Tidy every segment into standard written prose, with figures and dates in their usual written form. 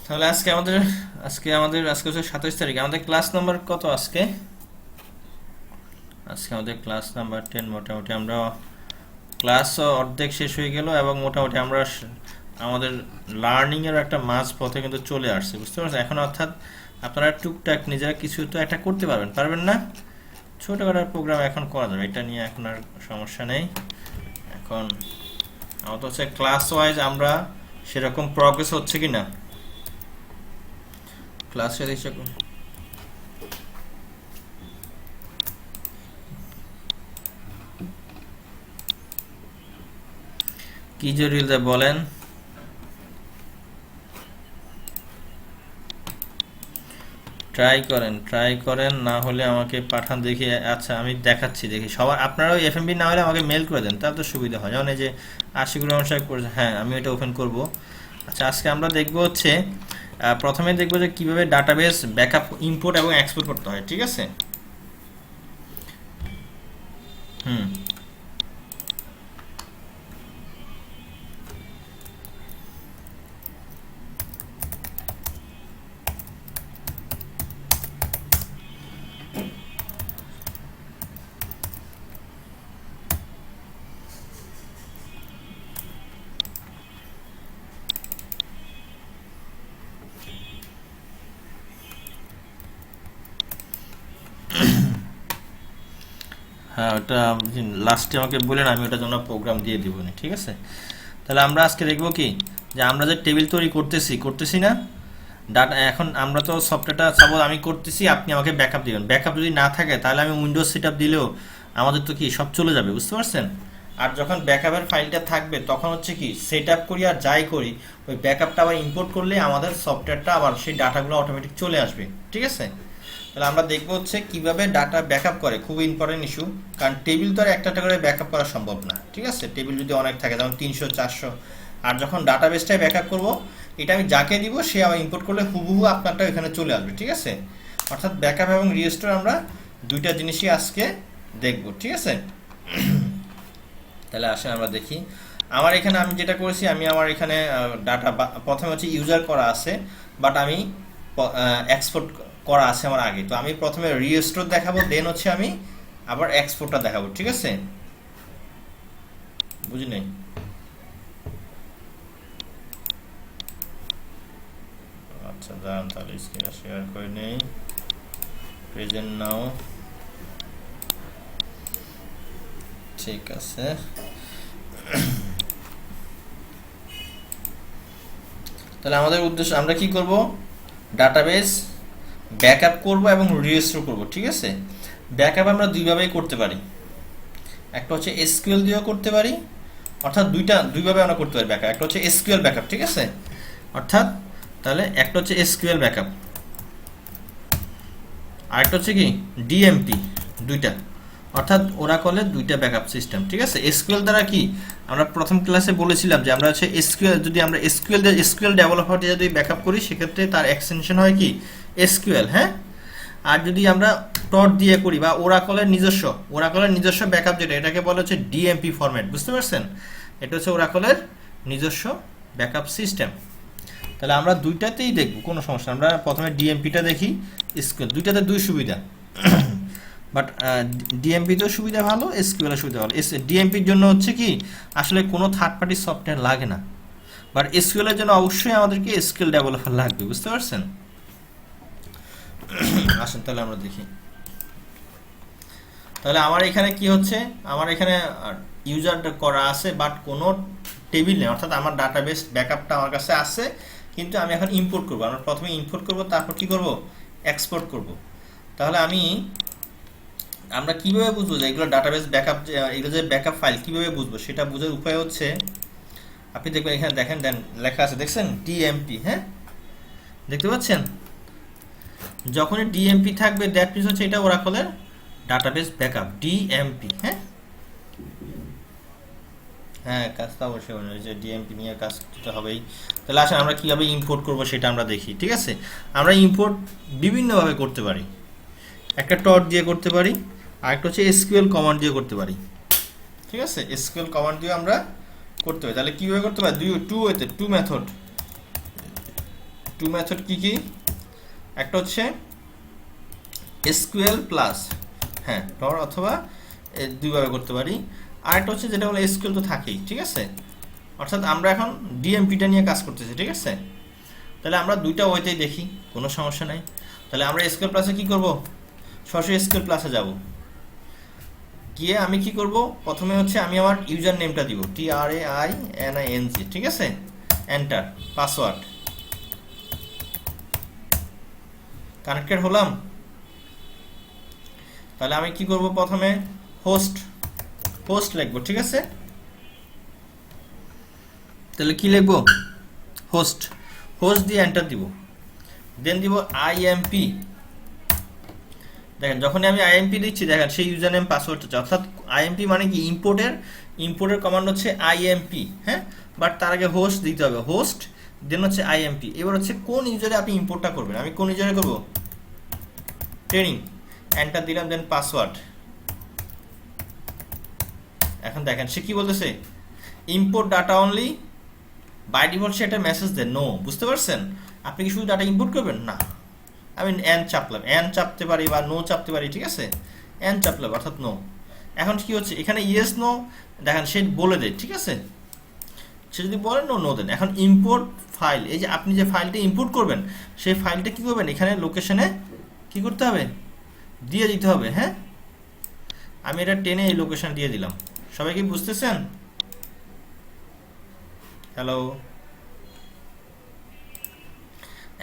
তাহলে আজকে হচ্ছে 27 তারিখ। আমাদের ক্লাস নাম্বার কত আজকে? আজকে আমাদের ক্লাস নাম্বার 10। মোটামুটি আমরা ক্লাস অর্ধেক শেষ হয়ে গেল এবং মোটামুটি আমরা আমাদের লার্নিং এর একটা মাঝ পথে কিন্তু চলে আসছে, বুঝতে পারছেন? এখন অর্থাৎ আপনারা টুকটাক নিজেরা কিছু তো একটা করতে পারবেন না? ছোটখাটো প্রোগ্রাম এখন করা যাবে, এটা নিয়ে এখন আর সমস্যা নেই। এখন আমাদের হচ্ছে ক্লাস ওয়াইজ আমরা সেরকম প্রগ্রেস হচ্ছে কিনা ক্লাস কি জরুরি বলেন। ট্রাই করেন, না হলে আমাকে পাঠান দেখি। আচ্ছা, আমি দেখাচ্ছি, দেখি সবার আপনারাও এফএমবি না হলে আমাকে মেল করে দেন, তাহলে তো সুবিধা হয়। যেমন এই যে আশিকুর রহমান সাহেব করেছে, হ্যাঁ আমি এটা ওপেন করব। আচ্ছা, আজকে আমরা দেখব হচ্ছে প্রথমে দেখব যে কিভাবে ডাটাবেস ব্যাকআপ, ইম্পোর্ট এবং এক্সপোর্ট করতে হয়, ঠিক আছে? হুম হ্যাঁ, ওটা লাস্টে আমাকে বলেন, আমি ওটার জন্য প্রোগ্রাম দিয়ে দিব, ঠিক আছে? তাহলে আমরা আজকে দেখব কি, যে আমরা যে টেবিল তৈরি করতেছি না ডাটা। এখন আমরা তো সফটওয়্যারটা সাপোজ আমি করতেছি, আপনি আমাকে ব্যাকআপ দিবেন। ব্যাকআপ যদি না থাকে তাহলে আমি উইন্ডোজ সেটআপ দিলেও আমাদের তো কি সব চলে যাবে, বুঝতে পারছেন? আর যখন ব্যাকআপের ফাইলটা থাকবে তখন হচ্ছে কি সেটআপ করি আর যাই করি, ওই ব্যাকআপটা আবার ইম্পোর্ট করলে আমাদের সফটওয়্যারটা আবার সেই ডাটাগুলো অটোমেটিক চলে আসবে, ঠিক আছে? তাহলে আমরা দেখবো হচ্ছে কিভাবে ডাটা ব্যাকআপ করে, খুব ইম্পর্টেন্ট ইস্যু। কারণ টেবিল তো আর একটা করে ব্যাকআপ করা সম্ভব না, ঠিক আছে? টেবিল যদি অনেক থাকে, যেমন 300 400, আর যখন ডাটাবেসটাই ব্যাকআপ করব, এটা আমি যাকে দিব সে আবার ইম্পোর্ট করলে হুবহু আপনারটা এখানে চলে আসবে, ঠিক আছে? অর্থাৎ ব্যাকআপ এবং রিস্টোর আমরা দুইটা জিনিসই আজকে দেখব, ঠিক আছে? তাহলে আসেন আমরা দেখি। আমার এখানে আমি যেটা করেছি, আমি আমার এখানে ডাটা প্রথমে হচ্ছে ইউজার করা আছে, বাট আমি এক্সপোর্ট করা আছে আমার আগে। তো আমি প্রথমে রিস্টোর দেখাবো, দেন হচ্ছে আমি আবার এক্সপোর্টটা দেখাবো, ঠিক আছে? বুঝি নাই? আচ্ছা, দাঁড়ান তাহলে স্ক্রিনটা শেয়ার করে নেই। প্রেজেন্ট নাও, ঠিক আছে। তাহলে আমাদের উদ্দেশ্য, আমরা কি করব, ডাটাবেস ব্যাকআপ করব এবং রিস্টোর করব, ঠিক আছে? ব্যাকআপ আমরা দুইভাবেই করতে পারি। একটা হচ্ছে এসকিউএল দিয়েও করতে পারি, অর্থাৎ দুইভাবে আমরা করতে পারি ব্যাকআপ। একটা হচ্ছে এসকিউএল ব্যাকআপ, ঠিক আছে? অর্থাৎ তাহলে একটা হচ্ছে এসকিউএল ব্যাকআপ, আর একটা হচ্ছে কি ডিএমপি, দুইটা। অর্থাৎ ওরাকলের দুইটা ব্যাকআপ সিস্টেম, ঠিক আছে? এসকিউএল দ্বারা কি, আমরা প্রথম ক্লাসে বলেছিলাম যে আমরা হচ্ছে এসকিউএল, যদি আমরা এসকিউএল ডেভেলপার দিয়ে যদি ব্যাকআপ করি, সেক্ষেত্রে তার এক্সটেনশন হয় কি এসকিউএল, হ্যাঁ? আর যদি আমরা টট দিয়ে করি বা ওরাকলের নিজস্ব ব্যাকআপ যেটা, এটাকে বলা হচ্ছে ডিএমপি ফরম্যাট, বুঝতে পারছেন? এটা হচ্ছে ওরাকলের নিজস্ব ব্যাকআপ সিস্টেম। তাহলে আমরা দুইটাতেই দেখব, কোনো সমস্যা। আমরা প্রথমে ডিএমপিটা দেখি। এসকিউএল দুইটাতে দুই সুবিধা, বাট ডিএমপিতেও সুবিধা ভালো, এসকিউএলের সুবিধা ভালো। ডিএমপির জন্য হচ্ছে কি আসলে কোনো থার্ড পার্টি সফটওয়্যার লাগে না, বাট এসকিউএলের জন্য অবশ্যই আমাদেরকে এসকিউএল ডেভেলপার লাগবে, বুঝতে পারছেন? আসেন তাহলে আমরা দেখি। তাহলে আমার এখানে কি হচ্ছে, আমার এখানে ইউজার করা আছে, বাট কোনো টেবিল নেই। অর্থাৎ আমার ডাটাবেস ব্যাকআপটা আমার কাছে আছে, কিন্তু আমি এখন ইম্পোর্ট করব। আমরা প্রথমে ইম্পোর্ট করব, তারপর কি করব, এক্সপোর্ট করব। তাহলে আমরা কিভাবে বুঝবো যে এগুলো ডাটাবেস ব্যাকআপ, এগুলো যে ব্যাকআপ ফাইল কিভাবে বুঝবো, সেটা বোঝার উপায় হচ্ছে, আপনি দেখবেন এখানে দেখেন, দেন লেখা আছে, দেখছেন ডিএমপি, হ্যাঁ দেখতে পাচ্ছেন? যখনই ডিএমপি থাকবে দ্যাট মিনস হচ্ছে এটা ওরাকলের ডাটাবেস ব্যাকআপ, ডিএমপি, হ্যাঁ হ্যাঁ, কাজটা অবশ্যই ওই যে ডিএমপি নিয়ে কাজ করতে হবেই। তাহলে আসেন আমরা কীভাবে ইম্পোর্ট করব সেটা আমরা দেখি, ঠিক আছে? আমরা ইম্পোর্ট বিভিন্নভাবে করতে পারি। একটা টট দিয়ে করতে পারি, আর একটা হচ্ছে এসকিউএল কমান্ড দিয়ে করতে পারি, ঠিক আছে? এসকিউএল কমান্ড দিয়ে আমরা করতে পারি। তাহলে কীভাবে করতে পারি, টু মেথড। টু মেথড কি কি? একটা হচ্ছে এসকিউএল প্লাস, হ্যাঁ ডর অথবা দুইভাবে করতে পারি। আরেকটা হচ্ছে যেটা হলো এসকিউএল তো থাকেই, ঠিক আছে। অর্থাৎ আমরা এখন ডিএমপিটা নিয়ে কাজ করতেছি, ঠিক আছে। তাহলে আমরা দুইটা ওয়েতেই দেখি, কোনো সমস্যা নাই। তাহলে আমরা এসকিউএল প্লাসে কি করব? সরাসরি এসকিউএল প্লাসে যাব। গিয়ে আমি কি করব, প্রথমে হচ্ছে আমি আমার ইউজার নেমটা দিব, TRAINING, ঠিক আছে। এন্টার, পাসওয়ার্ড, কানেক্টেড হলাম। তাহলে আমি কি করব, প্রথমে হোস্ট লিখবো, ঠিক আছে। তাহলে কি লিখবো, হোস্ট দিয়ে এন্টার দিব। দেন দিব IMP। দেখেন যখনই আমি IMP দিচ্ছি, দেখেন সেই ইউজার নেম পাসওয়ার্ডটা, অর্থাৎ IMP মানে কি ইম্পোর্টের কমান্ড হচ্ছে IMP, হ্যাঁ। বাট তার আগে হোস্ট দিতে হবে, হোস্ট দেন হচ্ছে IMP। এবার হচ্ছে কোন ইউজারে আপনি ইম্পোর্টটা করবেন, আমি কোন ইউজারে করব, ট্রেনিং, এন্টার দিলাম, দেন পাসওয়ার্ড। এখন দেখেন সে কি বলতেছে, import data only, by default সে একটা মেসেজ দেন নো, বুঝতে পারছেন। আপনি কি শুধু ডাটা ইম্পোর্ট করবেন না, আমি এন চাপলাম, এন চাপতে পারি বা নো চাপতে পারি, ঠিক আছে। এন চাপলাম অর্থাৎ নো। এখন কি হচ্ছে এখানে ইয়েস নো, দেখেন সে বলে দেয়, ঠিক আছে। সে যদি বলে নো দেন। এখন ইম্পোর্ট ফাইল, এই যে আপনি যে ফাইলটা ইম্পোর্ট করবেন, সেই ফাইলটা কি করবেন, এখানে লোকেশনে কি করতে হবে, দিয়ে দিতে হবে, হ্যাঁ। আমি এটা টেনে এই লোকেশন দিয়ে দিলাম। সবাই কি বুঝতেছেন? হ্যালো।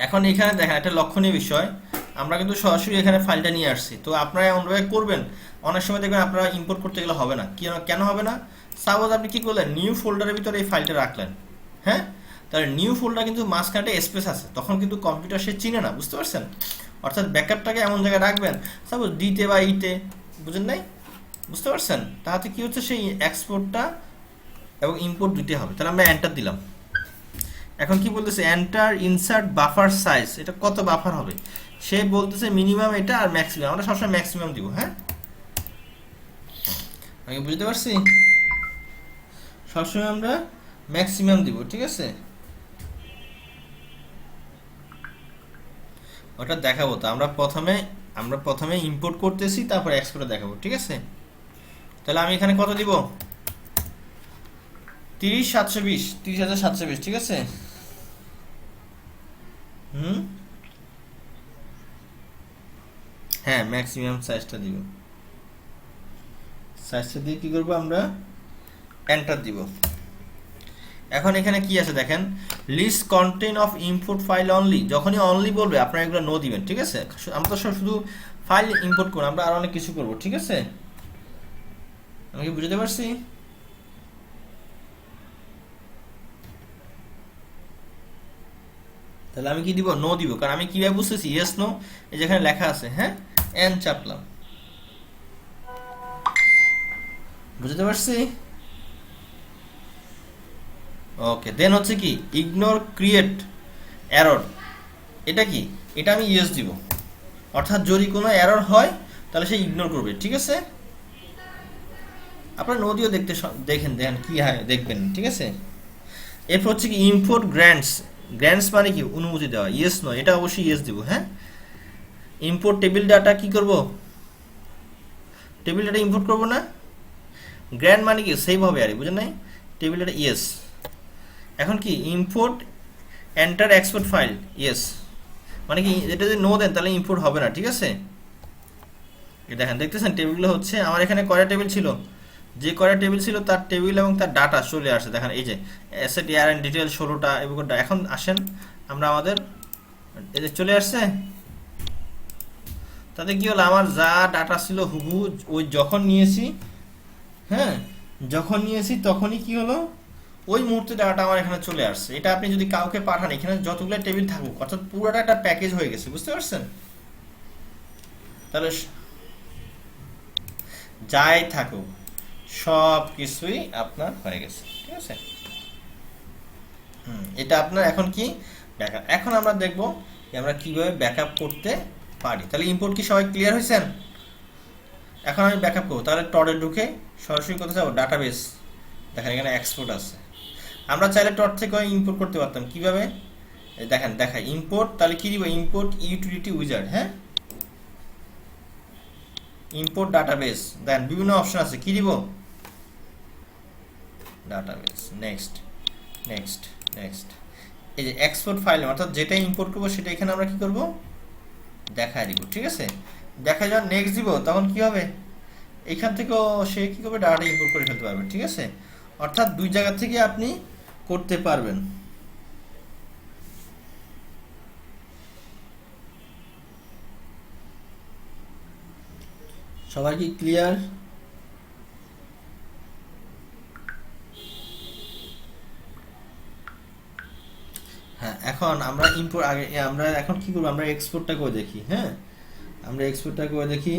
এখন এখানে দেখেন একটা লক্ষণীয় বিষয়, আমরা কিন্তু সরাসরি এখানে ফাইলটা নিয়ে আসছি। তো আপনারা এমনভাবে করবেন, অনেক সময় দেখবেন আপনারা ইম্পোর্ট করতে গেলে হবে না। কেন হবে না? সাপোজ আপনি কি করলেন, নিউ ফোল্ডারের ভিতরে এই ফাইলটা রাখলেন, হ্যাঁ। তাহলে নিউ ফোল্ডার কিন্তু মাঝখানে স্পেস আছে, তখন কিন্তু কম্পিউটার সে চিনে না, বুঝতে পারছেন। অর্থাৎ ব্যাকআপটাকে এমন জায়গায় রাখবেন, সাপোজ ডিতে বা ইতে, বুঝেন নাই, বুঝতে পারছেন। তাহলে কি হচ্ছে, সেই এক্সপোর্টটা এবং ইম্পোর্ট দুইটা হবে। তাহলে আমরা এন্টার দিলাম। এখন কি বলতেছে, এন্টার ইনসার্ট বাফার সাইজ, এটা কত বাফার হবে সে বলতেছে, মিনিমাম এটা আর ম্যাক্সিমাম, আমরা সবসময় ম্যাক্সিমাম দিব, হ্যাঁ। আমি বুঝতে পারছি, সবসময় আমরা ম্যাক্সিমাম দিব, ঠিক আছে। ওটা দেখাবো তো, আমরা প্রথমে ইম্পোর্ট করতেছি, তারপর এক্সপোর্টে দেখাবো, ঠিক আছে। তাহলে আমি এখানে কত দিব, 30,720, ঠিক আছে। হ্যাঁ, ম্যাক্সিমাম সাইজটা দিব। সাইজটা দিয়ে কি করব, আমরা এন্টার দিব। এখন এখানে কি আছে দেখেন, list content of import file only, যখনই অনলি বলবে আপনারা এগুলো নো দিবেন, ঠিক আছে। আমরা তো শুধু ফাইল ইম্পোর্ট করব, আমরা আর অনেক কিছু করব, ঠিক আছে। আমি কি বুঝতে পারছি? তাহলে আমি কি দিব, নো দিব, কারণ আমি কিভাবে বুঝতেছি, ইয়েস নো, এই যেখানে লেখা আছে, হ্যাঁ, এন চাপলাম, বুঝতে পারছি। ওকে, দেন হচ্ছে কি, ইগনোর ক্রিয়েট এরর, এটা কি, এটা আমি ইয়েস দিব। অর্থাৎ যদি কোনো এরর হয় তাহলে সে ইগনোর করবে, ঠিক আছে। আপনার নদীও দেখেন কি হয় দেখবেন, ঠিক আছে। এরপর হচ্ছে কি, ইম্পোর্ট গ্র্যান্টস মানে কি, অনুমতি দেওয়া, ইয়েস নো, এটা অবশ্যই ইয়েস দিব, হ্যাঁ। ইম্পোর্ট টেবিল ডাটা কি করব, টেবিল ডাটা ইম্পোর্ট করব না। গ্র্যান্ড মানে কি, সেভ হবে, আর বুঝেন নাই, টেবিল ডাটা ইয়েস। এখন কি, import enter export file, yes মানে কি, এটা যদি নো দেন তাহলে ইম্পোর্ট হবে না, ঠিক আছে। দেখেন, দেখতেছেন টেবিলগুলো হচ্ছে আমার এখানে কয়টা টেবিল ছিল, যে কয়টা টেবিল ছিল তার টেবিল এবং তার ডাটা চলে আসে। দেখেন এই যে অ্যাসেট ইয়ার এন্ড ডিটেল 16টা, এবং এখন আসেন আমরা আমাদের এই যে চলে আসছে। তাতে কি হলো, আমার যা ডাটা ছিল হুবহু ওই যখন নিয়েছি, হ্যাঁ, যখন নিয়েছি তখনই কি হলো, ওই মুহূর্তে ডাটা আমার এখানে চলে আসছে। এটা আপনি যদি কাউকে পাঠান, এখানে যতগুলো টেবিল থাকুক, অর্থাৎ পুরোটা একটা প্যাকেজ হয়ে গেছে, বুঝতে পারছেন। তাহলে যাই থাকুক সব কিছুই আপনার হয়ে গেছে, ঠিক আছে। এটা আপনার এখন কি ব্যাকআপ। এখন আমরা দেখব যে আমরা কিভাবে ব্যাকআপ করতে পারি। তাহলে ইম্পোর্ট কি সবাই ক্লিয়ার হয়েছেন? এখন আমি ব্যাকআপ করব, তাহলে টরে ঢুকে সরাসরি কোথায় যাবো, ডাটাবেস। দেখেন এখানে এক্সপোর্ট আছে। আমরা চাইলে টর থেকে ইম্পোর্ট করতে পারতাম, কিভাবে, দেখেন দেখা ইম্পোর্ট, তাহলে কি দিব ইম্পোর্ট ইউটিলিটি উইজার্ড, হ্যাঁ ইম্পোর্ট ডাটাবেস, দেন বিভিন্ন অপশন আছে, কি দিব ডাটাবেস, নেক্সট নেক্সট নেক্সট। এই যে এক্সপোর্ট ফাইল অর্থাৎ যেটা ইম্পোর্ট করবো সেটা এখানে আমরা কি করব দেখায় দিব, ঠিক আছে। দেখা যখন নেক্সট দিব তখন কি হবে এখান থেকেও সে কি করবে ডাটা ইম্পোর্ট করে ফেলতে পারবে, ঠিক আছে। অর্থাৎ দুই জায়গা থেকে আপনি করতে পারবেন। সবাই কি ক্লিয়ার? হ্যাঁ এখন আমরা ইম্পোর্ট আগে আমরা এখন কি করব আমরা এক্সপোর্টটা করে দেখি, হ্যাঁ আমরা এক্সপোর্টটা করে দেখি,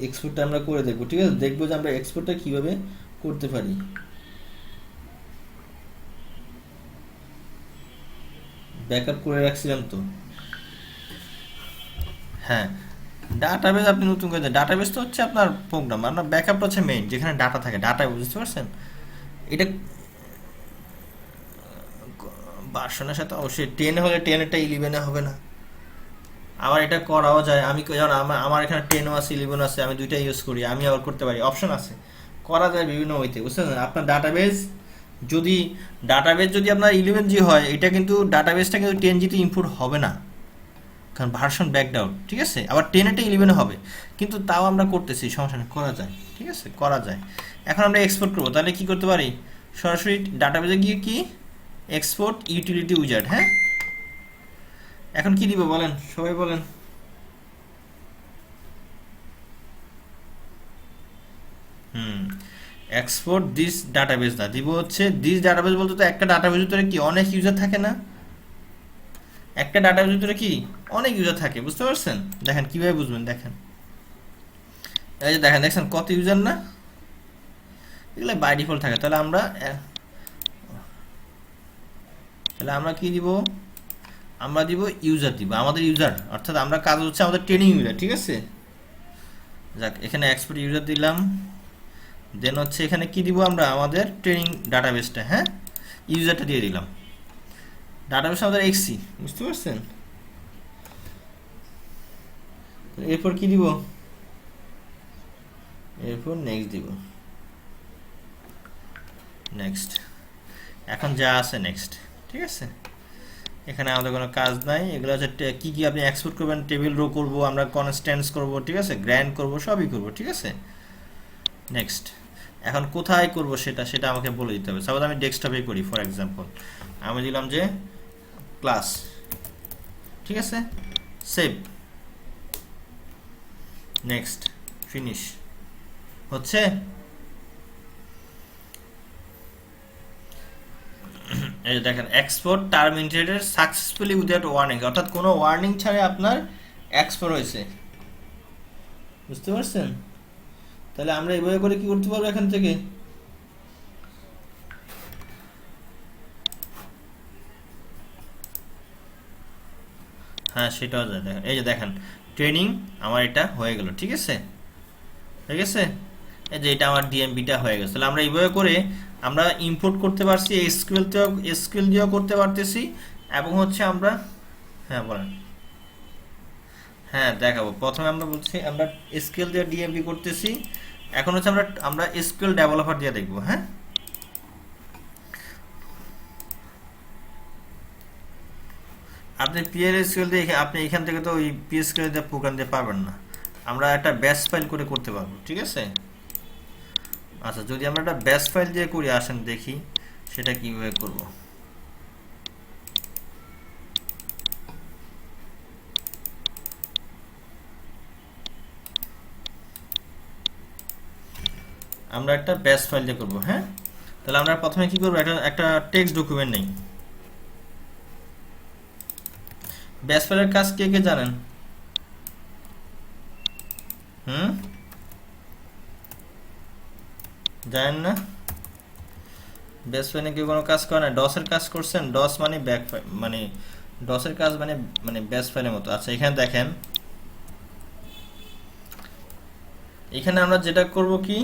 এক্সপোর্টটা আমরা করে দেখব, ঠিক আছে। দেখবো যে আমরা এক্সপোর্টটা কিভাবে করতে পারি। ব্যাকআপ করে রাখছিলাম তো, হ্যাঁ ডাটাবেস আপনি নতুন করে দেন। ডাটাবেস তো হচ্ছে আপনার প্রোগ্রাম, আপনার ব্যাকআপটা হচ্ছে মেইন, যেখানে ডাটা থাকে, ডাটা বুঝতে পারছেন। এটা ভার্সনের সাথে অবশ্যই 10 হলে 10 11 হবে না। আবার এটা করাও যায়, আমি যেমন আমার এখানে 10 আছে 11 আছে, আমি দুইটা ইউজ করি, আমি আবার করতে পারি, অপশন আছে, করা যায় বিভিন্ন ওয়েতে, বুঝছেন। আপনার ডাটাবেস যদি আপনার 11G হয়, এটা কিন্তু ডাটাবেসটা কিন্তু 10Gতে ইম্পোর্ট হবে না, কারণ ভার্সন ব্যাকডাউন, ঠিক আছে। আবার 10 11 হবে, কিন্তু তাও আমরা করতেছি, সমস্যা নেই, করা যায়, ঠিক আছে করা যায়। এখন আমরা এক্সপোর্ট করবো, তাহলে কি করতে পারি সরাসরি ডাটাবেসে গিয়ে কি এক্সপোর্ট ইউটিলিটি উইজার্ড, হ্যাঁ এখন কি দিব বলেন, সবাই বলেন। এক্সপোর্ট দিস ডাটাবেস না, দিব হচ্ছে দিস ডাটাবেস বলতে তো একটা ডাটাবেস ভিতরে কি অনেক ইউজার থাকে না, একটা ডাটাবেস ভিতরে কি অনেক ইউজার থাকে, বুঝতে পারছেন। দেখেন কিভাবে বুঝবেন, দেখেন এই যে দেখেন দেখছেন কত ইউজার না, এগুলো বাই ডিফল্ট থাকে। তাহলে আমরা কি দিব, আমরা দিব ইউজার দিব, আমাদের ইউজার, অর্থাৎ আমরা কাজ হচ্ছে আমাদের ট্রেনিং ইউজার, ঠিক আছে। যাক এখানে এক্সপোর্ট ইউজার দিলাম, দেন হচ্ছে এখানে কি দিব আমরা আমাদের ট্রেনিং ডাটাবেসটা, হ্যাঁ ইউজারটা দিয়ে দিলাম, ডাটাবেস আমাদের এক্সি, বুঝতে পারছেন। এরপর কি দিব, এরপর নেক্সট দিব, নেক্সট, এখন যা আছে নেক্সট, ঠিক আছে। এখানে আমাদের কোনো কাজ নাই, এগুলো হচ্ছে কি কি আপনি এক্সপোর্ট করবেন, টেবিল রো করব, আমরা কনস্ট্যান্টস করব, ঠিক আছে, গ্র্যান্ড করব, সবই করব, ঠিক আছে। নেক্সট, এখন কোথায় করব সেটা আমাকে বলে দিতে হবে। সাপোজ আমি ডেস্কটপে করি, ফর এক্সাম্পল আমি দিলাম যে ক্লাস, ঠিক আছে, সেভ, নেক্সট, ফিনিশ, হচ্ছে। এই দেখেন export terminated successfully without warning, অর্থাৎ কোনো ওয়ার্নিং ছাড়াই আপনার এক্সপোর্ট হয়েছে, বুঝতে পারছেন। তাহলে আমরা এইভাবে করে কি করতে পারবো এখান থেকে, হ্যাঁ সেটাও যায়। দেখেন এই যে দেখেন ট্রেনিং আমার এটা হয়ে গেল, ঠিক আছে, হয়ে গেছে। এই যে এটা আমার ডিএমপিটা হয়ে গেছে। তাহলে আমরা এইভাবে করে আমরা ইম্পোর্ট করতে পারছি, এসকিউএল দিয়েও করতে পারতেছি, এবং হচ্ছে আমরা, হ্যাঁ বলেন, হ্যাঁ দেখাবো। প্রথমে আমরা বলছি আমরা এসকিউএল দিয়ে ডিএমপি করতেছি, এখন হচ্ছে আমরা এসকিউএল ডেভেলপার দিয়ে দেখবো, হ্যাঁ। আপনি পিএলএসকিউএল দিয়ে আপনি এখান থেকে তো ওই পিএসকিউএল দিয়ে প্রোগ্রাম দিয়ে পারবেন না, আমরা একটা ব্যাশ ফাইল করে করতে পারবো, ঠিক আছে। আচ্ছা যদি আমরা একটা ব্যাশ ফাইল দিয়ে করি, আসেন দেখি সেটা কিভাবে করব। আমরা একটা ব্যাশ ফাইল দিয়ে করব, হ্যাঁ। তাহলে আমরা প্রথমে কি করব, একটা টেক্সট ডকুমেন্ট নেই। ব্যাশ ফাইলের কাজ কে কে জানেন? জানেন না? ব্যাশ ফাইলে কেউ কোনো কাজ করে না? ডসের কাজ করছেন? ডস মানে ব্যাক ফাইল, মানে ডসের কাজ মানে ব্যাশ ফাইলের মতো। আচ্ছা এখানে দেখেন, এখানে আমরা যেটা করব কি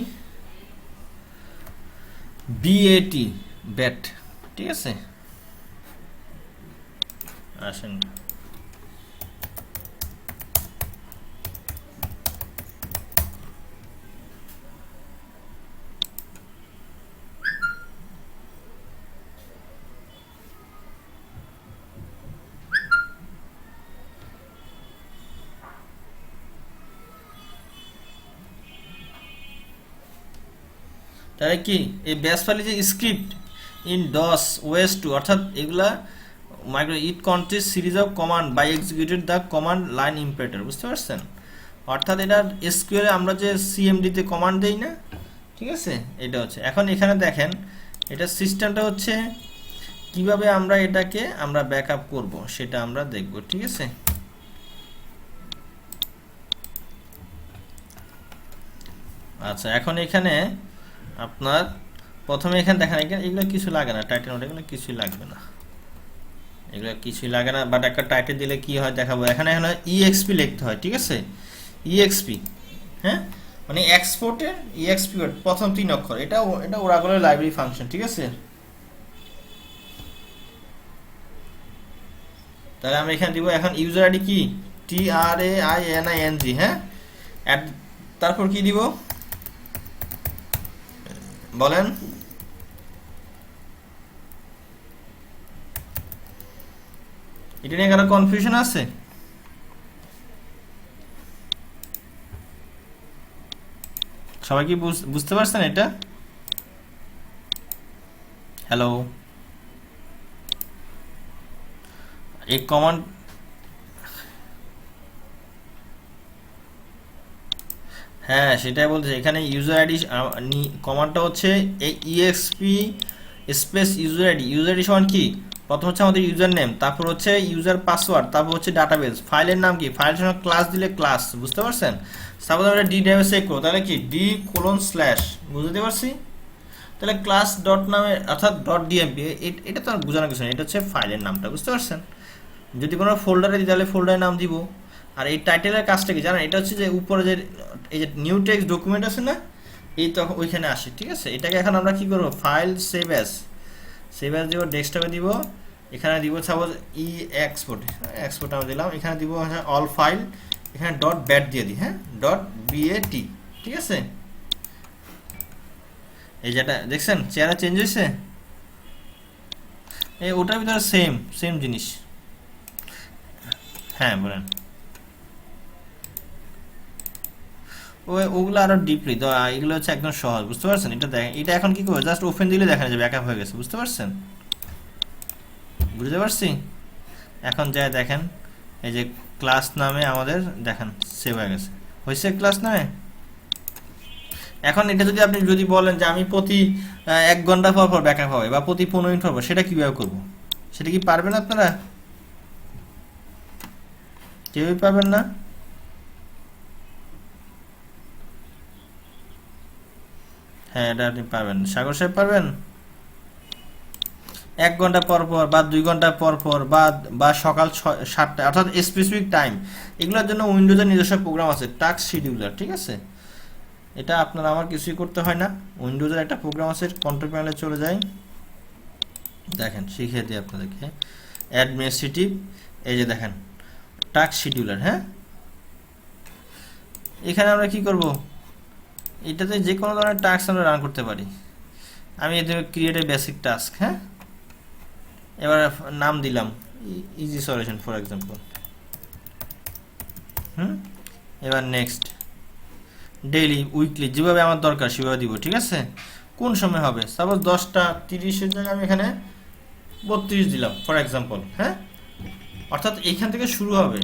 BAT ব্যাট, ঠিক আছে, আসেন। তাহলে কি এই বেস ফাইলে যে script in DOS OS two, অর্থাৎ এগুলা micro it consists series of command by executed the command line interpreter, বুঝতে পারছেন? অর্থাৎ এটা এসকিউএল আমরা যে সিএমডিতে কমান্ড দেই না, ঠিক আছে, এটা হচ্ছে। এখন এখানে দেখেন এটা সিস্টেমটা হচ্ছে কিভাবে আমরা এটাকে আমরা ব্যাকআপ করব সেটা আমরা দেখব, ঠিক আছে। আচ্ছা, এখন এখানে আপনার প্রথমে এখানে দেখেন এগুলো কিছু লাগে না, টাইটেল নোট এগুলো কিছুই লাগবে না, এগুলো কিছুই লাগে না। বাট একটা টাইটেল দিলে কি হয় দেখাবো। এখানে ইএক্সপি লিখতে হয়, ঠিক আছে, ইএক্সপি, হ্যাঁ, মানে এক্সপোর্টের ইএক্সপি প্রথম 3 অক্ষর, এটা ওরাকলের লাইব্রেরি ফাংশন, ঠিক আছে। তাহলে আমরা এখানে দিব এখন ইউজার আইডি কি TRAINING, হ্যাঁ, তারপর কি দিব বলেন? এটা নিয়ে কারো কনফিউশন আছে? সবাই কি বুঝতে পারছেন এটা? হ্যালো, এই কমান্ড, হ্যাঁ সেটাই বলছে। এখানে ইউজার আইডি কমান্ডটা হচ্ছে এই EXP space user ID. User ID সমান কি, প্রথম হচ্ছে আমাদের ইউজার নেম, তারপর হচ্ছে ইউজার পাসওয়ার্ড, তারপর হচ্ছে ডাটাবেস, ফাইলের নাম কি, ফাইলের সঙ্গে ক্লাস দিলে ক্লাস, বুঝতে পারছেন? সাপোজ আমরা ডি ডেটাবেস চেক করব, তাহলে কি d:/, বুঝতে পারছি? তাহলে ক্লাস ডট নামে অর্থাৎ ডট ডিএমপি, এটা তো আর বোঝানোর কিছু নেই, এটা হচ্ছে ফাইলের নামটা, বুঝতে পারছেন? যদি কোনো ফোল্ডারে দিই তাহলে ফোল্ডারের নাম দিব। আর এই টাইটেলের কাজটা কি জানেন? এটা হচ্ছে যে উপরে যে এই যে নিউ টেক্সট ডকুমেন্ট আছে না, এই তখন ওইখানে আসে, ঠিক আছে। এটাকে এখন আমরা কি করব, ফাইল সেভ অ্যাজ দিব, ডেস্কটপে দিব, এখানে দিব সাপোজ এক্সপোর্ট আমরা দিলাম, এখানে দিব অল ফাইল, এখানে ডট ব্যাট দিয়ে দিই, হ্যাঁ, .bat, ঠিক আছে। এই যেটা দেখছেন চেহারা চেঞ্জ হয়েছে, এই ওটার ভিতরে সেম জিনিস। হ্যাঁ বলেন, ওগুলো আরো ডিপলি তো, এগুলো হচ্ছে একদম সহজ, বুঝতে পারছেন? এটা দেখেন, এটা এখন কি করবে, জাস্ট ওপেন দিলে দেখা যাবে ব্যাকআপ হয়ে গেছে, বুঝতে পারছেন? বুঝতে পারছি? এখন যাই দেখেন এই যে ক্লাস নামে আমাদের দেখেন সেভ হয়ে গেছে, হয়েছে ক্লাস নামে। এখন এটা যদি আপনি বলেন যে আমি প্রতি 1 ঘন্টা পর ব্যাকআপ হবে বা প্রতি 15 মিনিট পর, সেটা কিভাবে করব? সেটা কি পারবেন আপনারা? কেউই পারবেন না। হ্যাঁ এটা আপনি পারবেন, সাগর সাহেব পারবেন? 1 ঘন্টা পর বা 2 ঘন্টা পর বা সকাল 7টা, অর্থাৎ স্পেসিফিক টাইম। এগুলোর জন্য উইন্ডোজের নিজস্ব প্রোগ্রাম আছে, টাস্ক শিডিউলার, ঠিক আছে। এটা আপনার আমার কিছুই করতে হয় না, উইন্ডোজের একটা প্রোগ্রাম আছে, কন্ট্রোল প্যানেলে চলে যাই, দেখেন শিখিয়ে দিই আপনাদেরকে। অ্যাডমিনিস্ট্রেটিভ, এই যে দেখেন টাস্ক শিডিউলার, হ্যাঁ, এখানে আমরা কি করব, এটাতে যে কোনো ধরনের টাস্ক আমরা রান করতে পারি। আমি এতে ক্রিয়েট এ বেসিক টাস্ক, হ্যাঁ, এবার নাম দিলাম ইজি সলিউশন ফর এক্সাম্পল, এবার নেক্সট, ডেইলি, উইকলি, যেভাবে আমার দরকার সেভাবে দিব, ঠিক আছে। কোন সময় হবে, সাপোজ 10টা 30-এর জায়গায় আমি এখানে 32 দিলাম ফর এক্সাম্পল, হ্যাঁ, অর্থাৎ এইখান থেকে শুরু হবে।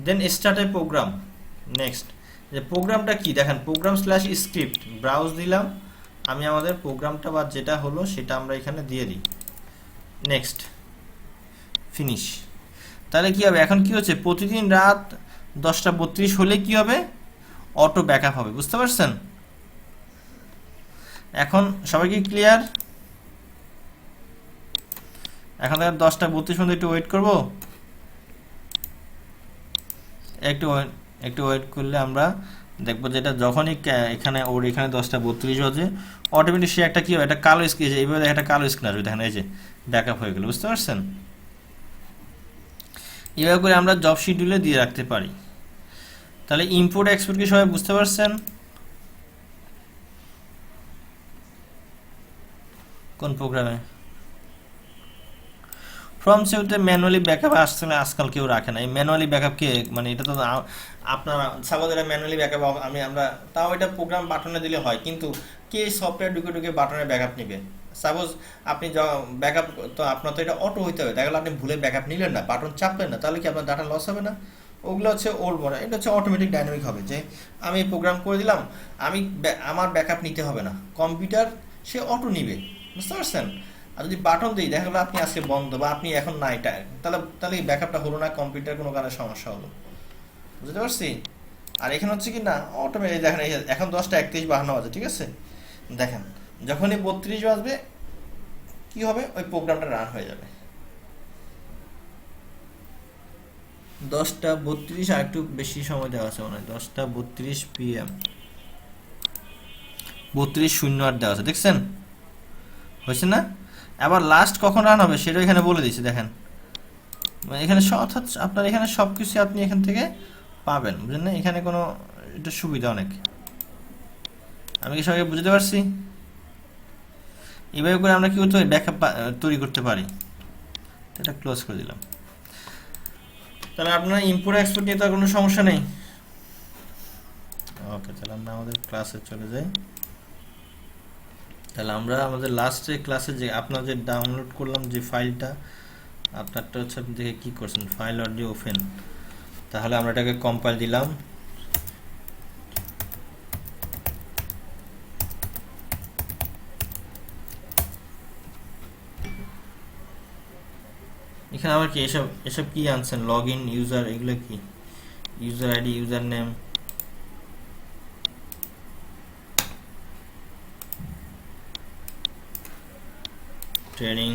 Then start a program, next, যে প্রোগ্রামটা কি দেখেন, প্রোগ্রাম স্ল্যাশ স্ক্রিপ্ট, ব্রাউজ দিলাম, আমি আমাদের প্রোগ্রামটা বা যেটা হলো সেটা আমরা এখানে দিয়ে দিই, নেক্সট, ফিনিশ। তাহলে কি হবে, এখন কি হচ্ছে, প্রতিদিন রাত 10:32 হলে কি হবে, অটো ব্যাকআপ হবে, বুঝতে পারছেন? এখন সবাই কি ক্লিয়ার? এখন 10:32 পর্যন্ত একটু ওয়েট করব, একটু ওয়েট করলে আমরা দেখবো যেটা যখনই এখানে 10:32 হচ্ছে, অটোমেটিক সে একটা কি হবে, একটা কালো স্ক্রিন, এইভাবে একটা কালো স্ক্রিন আসবে, দেখেন এই যে ব্যাকআপ হয়ে গেল, বুঝতে পারছেন? এভাবে করে আমরা জব শিডিউলে দিয়ে রাখতে পারি। তাহলে ইম্পোর্ট এক্সপোর্ট কি সবাই বুঝতে পারছেন? কোন প্রোগ্রামে ফ্রম সেভতে ম্যানুয়ালি ব্যাকআপ আসলে আজকাল কেউ রাখে না। এই ম্যানুয়ালি ব্যাকআপ কে মানে এটা তো আপনারা সাপোজ এটা ম্যানুয়ালি ব্যাকআপ আমরা তাও এটা প্রোগ্রাম বাটনে দিলে হয়, কিন্তু কে সফটওয়্যার ঢুকে ঢুকে বাটনে ব্যাকআপ নেবে? সাপোজ আপনি ব্যাকআপ তো আপনার তো এটা অটো হইতে হবে, দেখা গেলো আপনি ভুলে ব্যাকআপ নিলেন না, বাটন চাপলেন না, তাহলে কি আপনার ডাটা লস হবে না? ওগুলো হচ্ছে ওল্ড মডেল, এটা হচ্ছে অটোমেটিক ডাইনামিক হবে যে আমি প্রোগ্রাম করে দিলাম, আমি আমার ব্যাকআপ নিতে হবে না, কম্পিউটার সে অটো নিবে, বুঝতে পারছেন? আর যদি বাটন দিই দেখা গেলো আপনি আজকে বন্ধ বা আপনি এখন নাই, তাহলে তাহলে ব্যাকআপটা হলো না, কম্পিউটার কোনো কারণে সমস্যা হলো, বুঝতে পারছি? আর এখানে হচ্ছে কি না অটোমেটিক দেখেন এখন 10:31 বাজে, ঠিক আছে? দেখেন যখনই 32 বাজবে কি হবে, ওই প্রোগ্রামটা রান হয়ে যাবে। 10:32 আর একটু বেশি সময় দেওয়া আছে মনে হয়, 10:32 PM 32:08 দেওয়া আছে, দেখছেন হয়েছে না? আবার লাস্ট কখন রান হবে সেটা এখানে বলে দিচ্ছি, দেখেন এখানে অর্থাৎ আপনার এখানে সব কিছু আপনি এখান থেকে পাবেন, বুঝলেন না? এখানে কোনো এটা সুবিধা অনেক। আমি কি সবাইকে বুঝতে পারছি? এভাবে করে আমরা কি করতে পারি, ব্যাকআপ তৈরি করতে পারি। এটা ক্লোজ করে দিলাম। তাহলে আপনার ইম্পোর্ট এক্সপোর্ট নিয়ে তো কোনো সমস্যা নেই। ওকে, তাহলে আমরা আমাদের ক্লাসে চলে যাই। তাহলে আমরা আমাদের লাস্টে ক্লাসে যে আপনার যে ডাউনলোড করলাম যে ফাইলটা, আপনারটা হচ্ছে আপনি দেখে কী করছেন, ফাইল অডিও ওপেন। তাহলে আমরা এটাকে কম্পাইল দিলাম। এখানে আবার কি এসব কি আনছেন, লগ ইন ইউজার, এগুলো কি user ID, user name, training.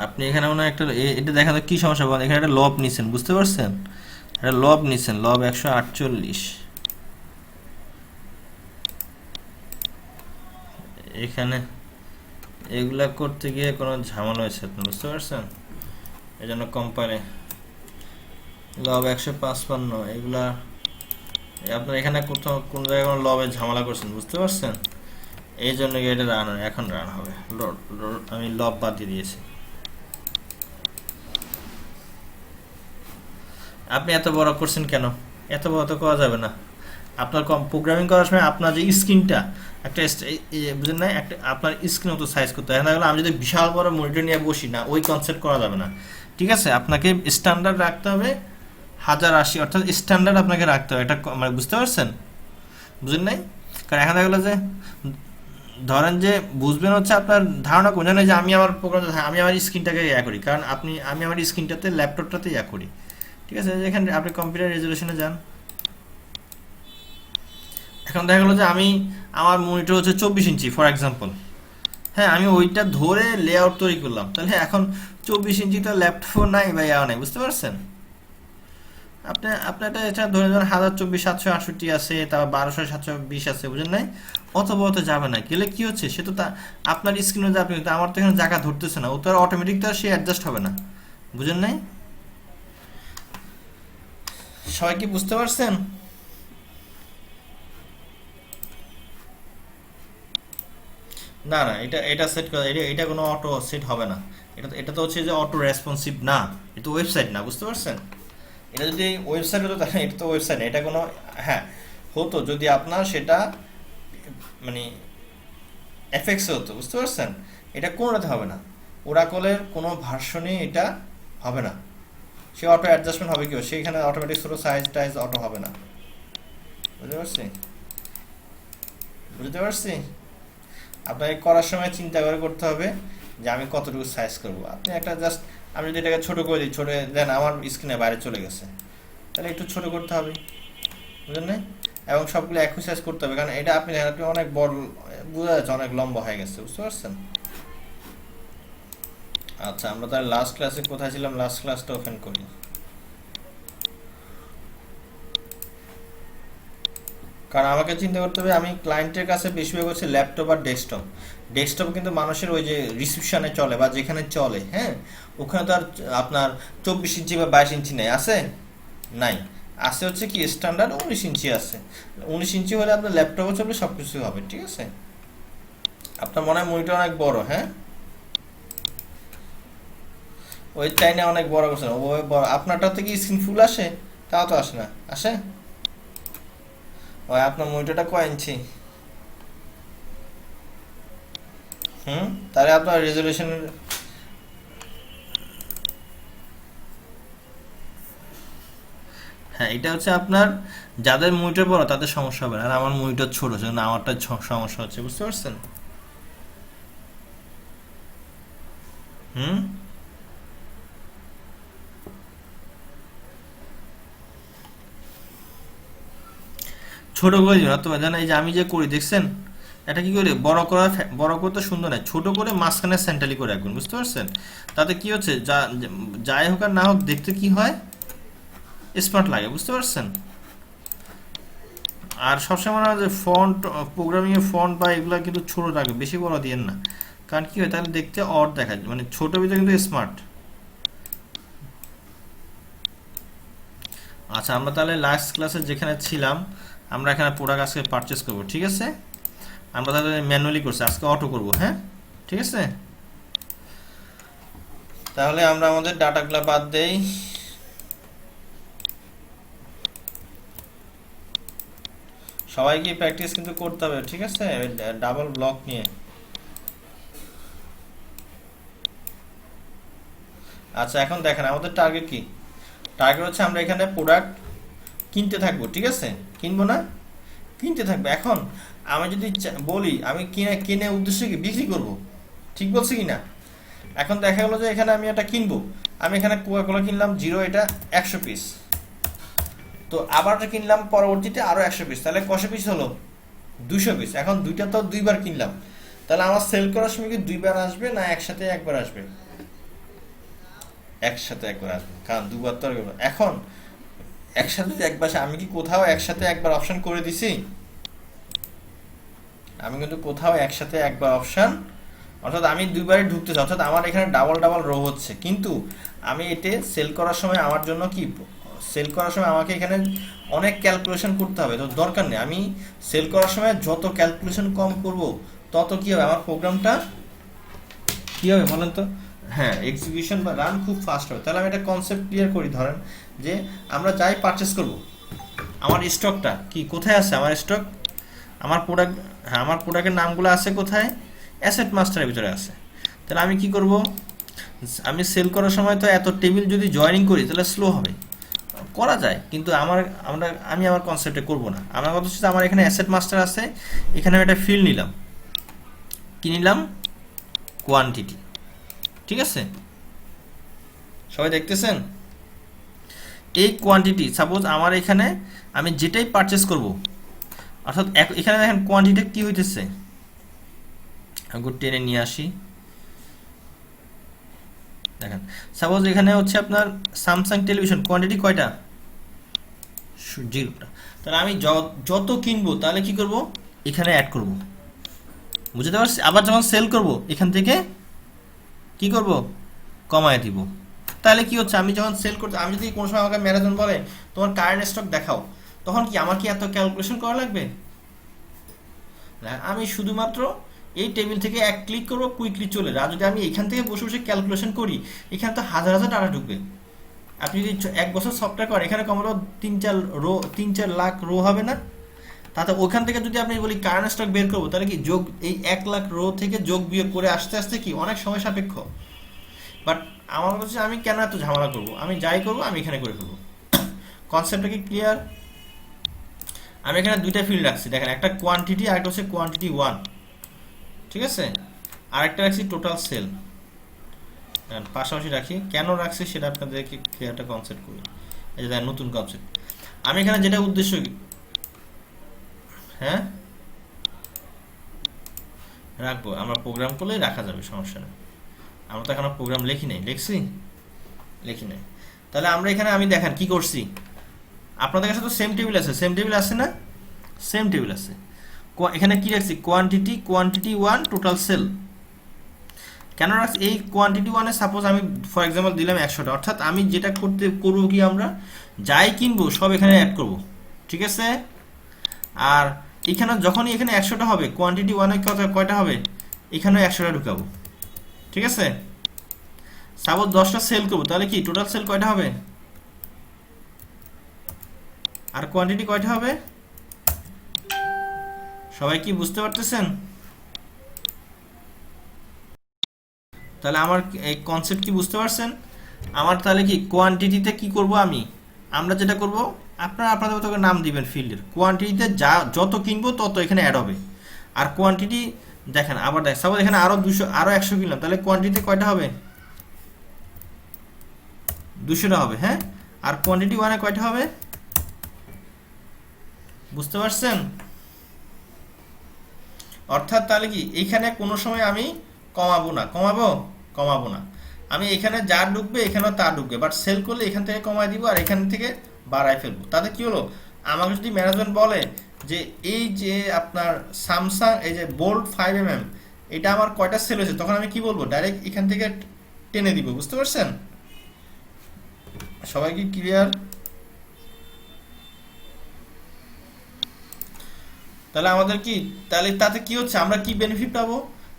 আপনি এখানে মনে হয় একটা এটা দেখা যায় কি সমস্যা বলেন, এখানে একটা লব নিছেন, বুঝতে পারছেন? একটা লব নিছেন, লব 148। এখানে এগুলা করতে গিয়ে কোনো ঝামেলা হয়েছে, আপনি বুঝতে পারছেন? এই জন্য কোম্পানি লব 155 এগুলা আপনার এখানে কোথাও কোন জায়গায় কোনো লবের ঝামেলা করছেন, বুঝতে পারছেন? এই জন্য এটা রান এখন রান হবে, আমি লব বাদ দিয়ে দিয়েছি। আপনি এত বড় করছেন কেন? এত বড় তো করা যাবে না। আপনার প্রোগ্রামিং করার সময় আপনার যে স্ক্রিনটা একটা বুঝলেন না, একটা আপনার স্ক্রিন মতো সাইজ করতে হয়। তাহলে আমি যদি বিশাল বড় মনিটর নিয়ে বসি না, ওই কনসেপ্ট করা যাবে না, ঠিক আছে? আপনাকে স্ট্যান্ডার্ড রাখতে হবে 1080, অর্থাৎ স্ট্যান্ডার্ড আপনাকে রাখতে হবে, এটা মানে বুঝতে পারছেন? বুঝলেন নাই? কারণ এখন দেখা গেলো যে ধরেন যে বুঝবেন হচ্ছে আপনার ধারণা কোন জানে যে আমি আমার প্রোগ্রাম আমি আমার স্ক্রিনটাকে ইয়া করি, কারণ আমি আমার স্ক্রিনটাতে ল্যাপটপটাতে ইয়া করি, ঠিক আছে? এখানে আপনি কম্পিউটার রেজলিউশনে যান। এখন দেখা গেলো যে আমি আমার মনিটর হচ্ছে 24 ইঞ্চি ফর এক্সাম্পল, হ্যাঁ, আমি ওইটা ধরে লেআউট তৈরি করলাম, তাহলে এখন 24 ইঞ্চি তো ল্যাপটপ নাই বা ইয়া নাই, বুঝতে পারছেন? আপনার এটা ধরে ধরেন 1024 768 আছে, তারপর 1200 720 আছে, বুঝেন নাই? অথবা অত যাবে না, গেলে কি হচ্ছে সে তো আপনার স্ক্রিনে যাবে, কিন্তু আমার তো এখানে জায়গা ধরতেছে না, ও তো আর অটোমেটিক তো সে অ্যাডজাস্ট হবে না, বুঝেন নাই? সবাই কি বুঝতে পারছেন? না না, এটা সেট করা, এটা কোনো অটো সেট হবে না। এটা তো হচ্ছে যে অটো রেসপন্সিভ না, এটা ওয়েবসাইট না, বুঝতে পারছেন? এটা যদি ওয়েবসাইট হতো তাহলে এটা তো ওয়েবসাইট না, এটা কোনো, হ্যাঁ হতো যদি আপনার সেটা মানে এফএক্স হতো, বুঝতে পারছেন? এটা কোনোটাতে হবে না, ওরাকলের কোনো ভার্সনে এটা হবে না। সে অটো অ্যাডজাস্টমেন্ট হবে কেউ, সেখানে অটোমেটিক ছোটো সাইজ টাইজ অটো হবে না, বুঝতে পারছি? বুঝতে পারছি? আপনাকে করার সময় চিন্তা করে করতে হবে যে আমি কতটুকু সাইজ করব। আপনি একটা জাস্ট আমি যদি এটাকে ছোটো করে দিই, ছোটো দেন আমার স্ক্রিনে বাইরে চলে গেছে, তাহলে একটু ছোটো করতে হবে, বুঝলেন না? এবং সবগুলো একই সাইজ করতে হবে, কারণ এটা আপনি অনেক বড় বোঝা যাচ্ছে, অনেক লম্বা হয়ে গেছে, বুঝতে পারছেন? আচ্ছা, আমরা তাহলে লাস্ট ক্লাসে কোথায় ছিলাম, লাস্ট ক্লাসটা ওপেন করি। কারণ আমাকে চিন্তা করতে হবে আমি ক্লায়েন্টের কাছে বেশিরভাগ হচ্ছে ল্যাপটপ আর ডেস্কটপ। ডেস্কটপ কিন্তু মানুষের ওই যে রিসিপশনে চলে বা যেখানে চলে, হ্যাঁ, ওখানে তো আর আপনার 24 ইঞ্চি বা 22 ইঞ্চি নেই, আছে? নাই, আছে হচ্ছে কি স্ট্যান্ডার্ড 19 ইঞ্চি আছে। 19 ইঞ্চি হলে আপনার ল্যাপটপও চলবে, সব কিছু হবে, ঠিক আছে? আপনার মনে হয় মনিটর অনেক বড়, হ্যাঁ? ওই চাইনা অনেক বড় করছেন, ওই বড়। আপনারটাতে কি স্ক্রিন ফুল আসে? তাও তো আসে না, আসে? ওই আপনার মনিটরটা কয় ইঞ্চি? তাহলে আপনার রেজলিউশন, হ্যাঁ, এটা হচ্ছে আপনার যাদের মনিটর বড় তাদের সমস্যা হবে না, আর আমার মনিটর ছোট, সেজন্য আমারটা সমস্যা হচ্ছে, বুঝতে পারছেন? হুম ছোট করে দিবেন, অথবা জানেন এই যে আমি যে করি দেখছেন, এটা কি করে বড় করতে সুন্দর নয়, ছোট করে মাঝখানে সেন্টালি করে রাখবেন, বুঝতে পারছেন? তাতে কি হচ্ছে, যাই হোক আর না হোক দেখতে কি হয়, স্মার্ট লাগে, বুঝতে পারছেন? আর সবসময় মনে হয় যে ফন্ট, প্রোগ্রামিং এর ফন্ট বা এগুলো কিন্তু ছোট রাখবে, বেশি বড় দিয়েন না, কারণ কি হয় তাহলে দেখতে অড দেখায়, মানে ছোট ভিতরে কিন্তু স্মার্ট। আচ্ছা, আমরা তাহলে লাস্ট ক্লাসে যেখানে ছিলাম, আমরা এখানে প্রোডাক্ট আজকে পারচেস করব, ঠিক আছে? আমরা তাহলে ম্যানুয়ালি করছি, আজকে অটো করব, হ্যাঁ, ঠিক আছে? তাহলে আমরা আমাদের ডাটাগুলো বাদ দেই। সবাইকে প্র্যাকটিস কিন্তু করতে হবে, ঠিক আছে? ডাবল ব্লক নিয়ে। আচ্ছা, এখন দেখেন আমাদের টার্গেট কি? টার্গেট হচ্ছে আমরা এখানে প্রোডাক্ট কিনতে থাকবো, ঠিক আছে? কিনবো না, কিনতে থাকবো। এখন আমি যদি বলি আমি কিনে কিনে উদ্দেশ্য কি বিক্রি করব, ঠিক বলছি কি না? এখন দেখা গেলো যে এখানে আমি এটা কিনবো, আমি এখানে কোকা-কোলা কিনলাম জিরো, এটা 100 পিস, তো আবার কিনলাম পরবর্তীতে আরো 100 পিস, তাহলে কত পিস হলো? 200 পিস। এখন দুইটা তো দুইবার কিনলাম, তাহলে আমার সেল করার সময় কি দুইবার আসবে না একসাথে একবার আসবে? একসাথে একবার আসবে, কারণ দুবার তো এখন একসাথে যদি একবার আসে, আমি কি কোথাও একসাথে একবার অপশন করে দিছি? আমি কিন্তু কোথাও একসাথে একবার অপশন, অর্থাৎ আমি দুইবারই ঢুকতেছি, অর্থাৎ আমার এখানে ডাবল ডাবল রো হচ্ছে, কিন্তু আমি এতে সেল করার সময় আমার জন্য কি, সেল করার সময় আমাকে এখানে অনেক ক্যালকুলেশন করতে হবে, তো দরকার নেই। আমি সেল করার সময় যত ক্যালকুলেশন কম করব তত কি হবে, আমার প্রোগ্রামটা কি হবে বলেন তো? হ্যাঁ, এক্সিকিউশন বা রান খুব ফাস্ট হবে। তাহলে আমি একটা কনসেপ্ট ক্লিয়ার করি, ধরেন যে আমরা যাই পারচেস করব, আমার স্টকটা কি কোথায় আছে? আমার স্টক, আমার প্রোডাক্ট, হ্যাঁ, আমার প্রোডাক্টের নামগুলো আছে কোথায়? অ্যাসেট মাস্টারের ভিতরে আছে। তাহলে আমি কি করব, আমি সেল করার সময় তো এত টেবিল যদি জয়েনিং করি তাহলে স্লো হবে, করা যায়, কিন্তু আমি আমার কনসেপ্টে করব না। আমার কথা হচ্ছে আমার এখানে অ্যাসেট মাস্টার আছে, এখানে আমি একটা ফিল্ড নিলাম, কি নিলাম? কোয়ান্টিটি, ঠিক আছে? সবাই দেখতেছেন? এই কোয়ান্টিটি সাপোজ আমার এখানে আমি যেটাই পারচেস করব, অর্থাৎ এখানে দেখেন কোয়ান্টিটি কি হইতেছে, আমি টেনে নিয়ে আসি, দেখেন সাপোজ এখানে হচ্ছে আপনার স্যামসাং টেলিভিশন কোয়ান্টিটি কয়টা? 0টা। তাহলে আমি যত কিনবো তাহলে কি করব, এখানে অ্যাড করব, বুঝতে পারছি? আবার যখন সেল করব এখান থেকে কি করব, কমায় দিব। তাহলে কি হচ্ছে, আমি যখন সেল করতে, আমি যদি কোনো সময় আমাকে ম্যানেজন বলে তোমার কারেন্ট স্টক দেখাও, তখন কি আমার কি এত ক্যালকুলেশন করা লাগবে না? আমি শুধুমাত্র এই টেবিল থেকে এক ক্লিক করবো, কুইকলি চলে যায়। আর যদি আমি এখান থেকে বসে বসে ক্যালকুলেশন করি, এখানে তো হাজার হাজার ডাটা ঢুকবে। আপনি যদি 1 বছর সফটওয়্যার করেন, এখানে কমলো 3-4 লাখ রো হবে না? তাতে ওখান থেকে যদি আপনি বলি কারেন্ট স্টক বের করবো, তাহলে কি যোগ, এই 1 লাখ রো থেকে যোগ বিয়োগ করে আস্তে আস্তে কি অনেক সময় সাপেক্ষ। বাট আমার হচ্ছে আমি কেন এত ঝামেলা করব, আমি যাই করব আমি এখানে করে ফেলবো। কনসেপ্টটা কি ক্লিয়ার? আমি এখানে দুইটা ফিল্ড রাখছি, দেখেন, একটা কোয়ান্টিটি আর একটা হচ্ছে কোয়ান্টিটি 1, ঠিক আছে? আরেকটা রাখছি টোটাল সেল, পাশাপাশি রাখি। কেন রাখছি সেটা আপনাদেরকে একটা কনসেপ্ট করি, এই যে দেখেন নতুন কনসেপ্ট। আমি এখানে যেটা উদ্দেশ্য, হ্যাঁ, রাখবো, আমরা প্রোগ্রাম করলেই রাখা যাবে, সমস্যা নেই। আমরা তো এখন প্রোগ্রাম লিখি নাই, লিখি নাই। তাহলে আমরা এখানে আমি দেখেন কি করছি, আপনাদের কাছে তো সেম টেবিল আছে, সেম টেবিল আছে না? সেম টেবিল আছে। এখানে কি রাখছি, কোয়ান্টিটি 1 টোটাল সেল। কেন রাখছি এই কোয়ান্টিটি 1 এ, সাপোজ আমি ফর এক্সাম্পল দিলাম 100টা, অর্থাৎ আমি যেটা করবো কি, আমরা যাই কিনবো সব এখানে অ্যাড করব, ঠিক আছে। আর এখানে যখনই এখানে 100টা হবে, কোয়ান্টিটি 1 এ কয়টা হবে, এখানেও 100টা ঢুকাবো, ঠিক আছে। সাপোজ 10টা সেল করবো, তাহলে কি টোটাল সেল কয়টা হবে, আর কোয়ান্টিটি কয়টা হবে, সবাই কি বুঝতে পারতেছেন? তাহলে আমার এই কনসেপ্ট কি বুঝতে পারছেন? আমার তাহলে কি কোয়ান্টিটিতে কি করব, আমরা যেটা করব, আপনাদের মতো নাম দিবেন ফিল্ডের, কোয়ান্টিটিতে যত কিনবো তত এখানে অ্যাড হবে। আর কোয়ান্টিটি দেখেন, আবার দেখ, সাপোজ এখানে আরো 200 আরো 100 কিনলাম, তাহলে কোয়ান্টিটিতে কয়টা হবে, 200টা হবে, হ্যাঁ। আর কোয়ান্টিটি 1 এ কয়টা হবে, বুঝতে পারছেন? অর্থাৎ তাহলে কি এইখানে কোনো সময় আমি কমাবো না, আমি এখানে যা ঢুকবে এখানেও তা ঢুকবে, বাট সেল করলে এখান থেকে কমাই দিব আর এখান থেকে বাড়াই ফেলবো। তাতে কি হলো, আমাকে যদি ম্যানেজমেন্ট বলে যে এই যে আপনার স্যামসাং এই যে বোল্ড 5mm এটা আমার কয়টা সেল হয়েছে, তখন আমি কি বলবো, ডাইরেক্ট এখান থেকে টেনে দিব, বুঝতে পারছেন? সবাই কি ক্লিয়ার? তাহলে আমাদের কি, তাহলে তাতে কি হচ্ছে, আমরা কি বেনিফিট পাবো,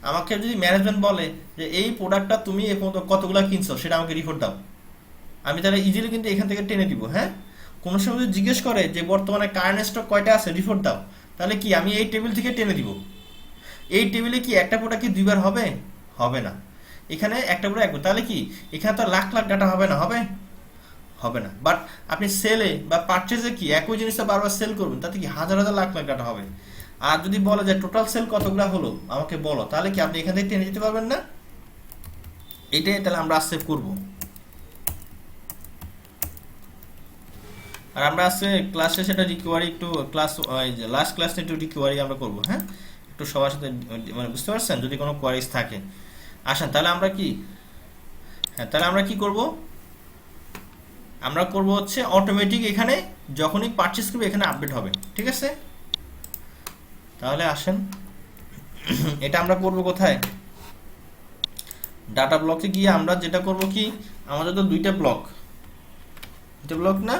আমাকে যদি ম্যানেজমেন্ট বলে যে এই প্রোডাক্টটা তুমি এ পর্যন্ত কতগুলো কিনছো সেটা আমাকে রিপোর্ট দাও, আমি তাহলে ইজিলি কিন্তু এখান থেকে টেনে দিব, হ্যাঁ। কোনো সময় যদি জিজ্ঞেস করে যে বর্তমানে কারেন্ট স্টক কয়টা আছে, রিপোর্ট দাও, তাহলে কি আমি এই টেবিল থেকে টেনে দিব। এই টেবিলে কি একটা প্রোডাক্ট কি দুইবার হবে, হবে না। এখানে একটা প্রোডাক্ট একবার, তাহলে কি এখানে তো লাখ লাখ ডাটা হবে না, হবে না। বাট আপনি সেলে বা পারচেজে কি একই জিনিসটা বারবার সেল করবেন, তাতে কি হাজার হাজার লাখ লাখ ডাটা হবে। আর যদি বলে যে টোটাল সেল কতগুলো হলো আমাকে বলো, তাহলে কি আপনি এখান থেকে টেনে যেতে পারবেন না। এটাই তাহলে আমরা সেভ করব। আর আমরা আজকে ক্লাসে সেটা রিকভারি একটু ক্লাস লাস্ট ক্লাসে একটু রিকভারি আমরা করব, হ্যাঁ, একটু সবার সাথে, মানে বুঝতে পারছেন, যদি কোনো কোয়ারিজ থাকে। আসেন তাহলে আমরা কি, হ্যাঁ তাহলে আমরা কি করব, আমরা করব হচ্ছে অটোমেটিক, এখানে যখনই পারচেজ করবে এখানে আপডেট হবে, ঠিক আছে। তাহলে আসেন এটা আমরা করব কোথায়, ডাটা ব্লকে গিয়ে আমরা যেটা করব কি, আমাদের তো দুইটা ব্লক না,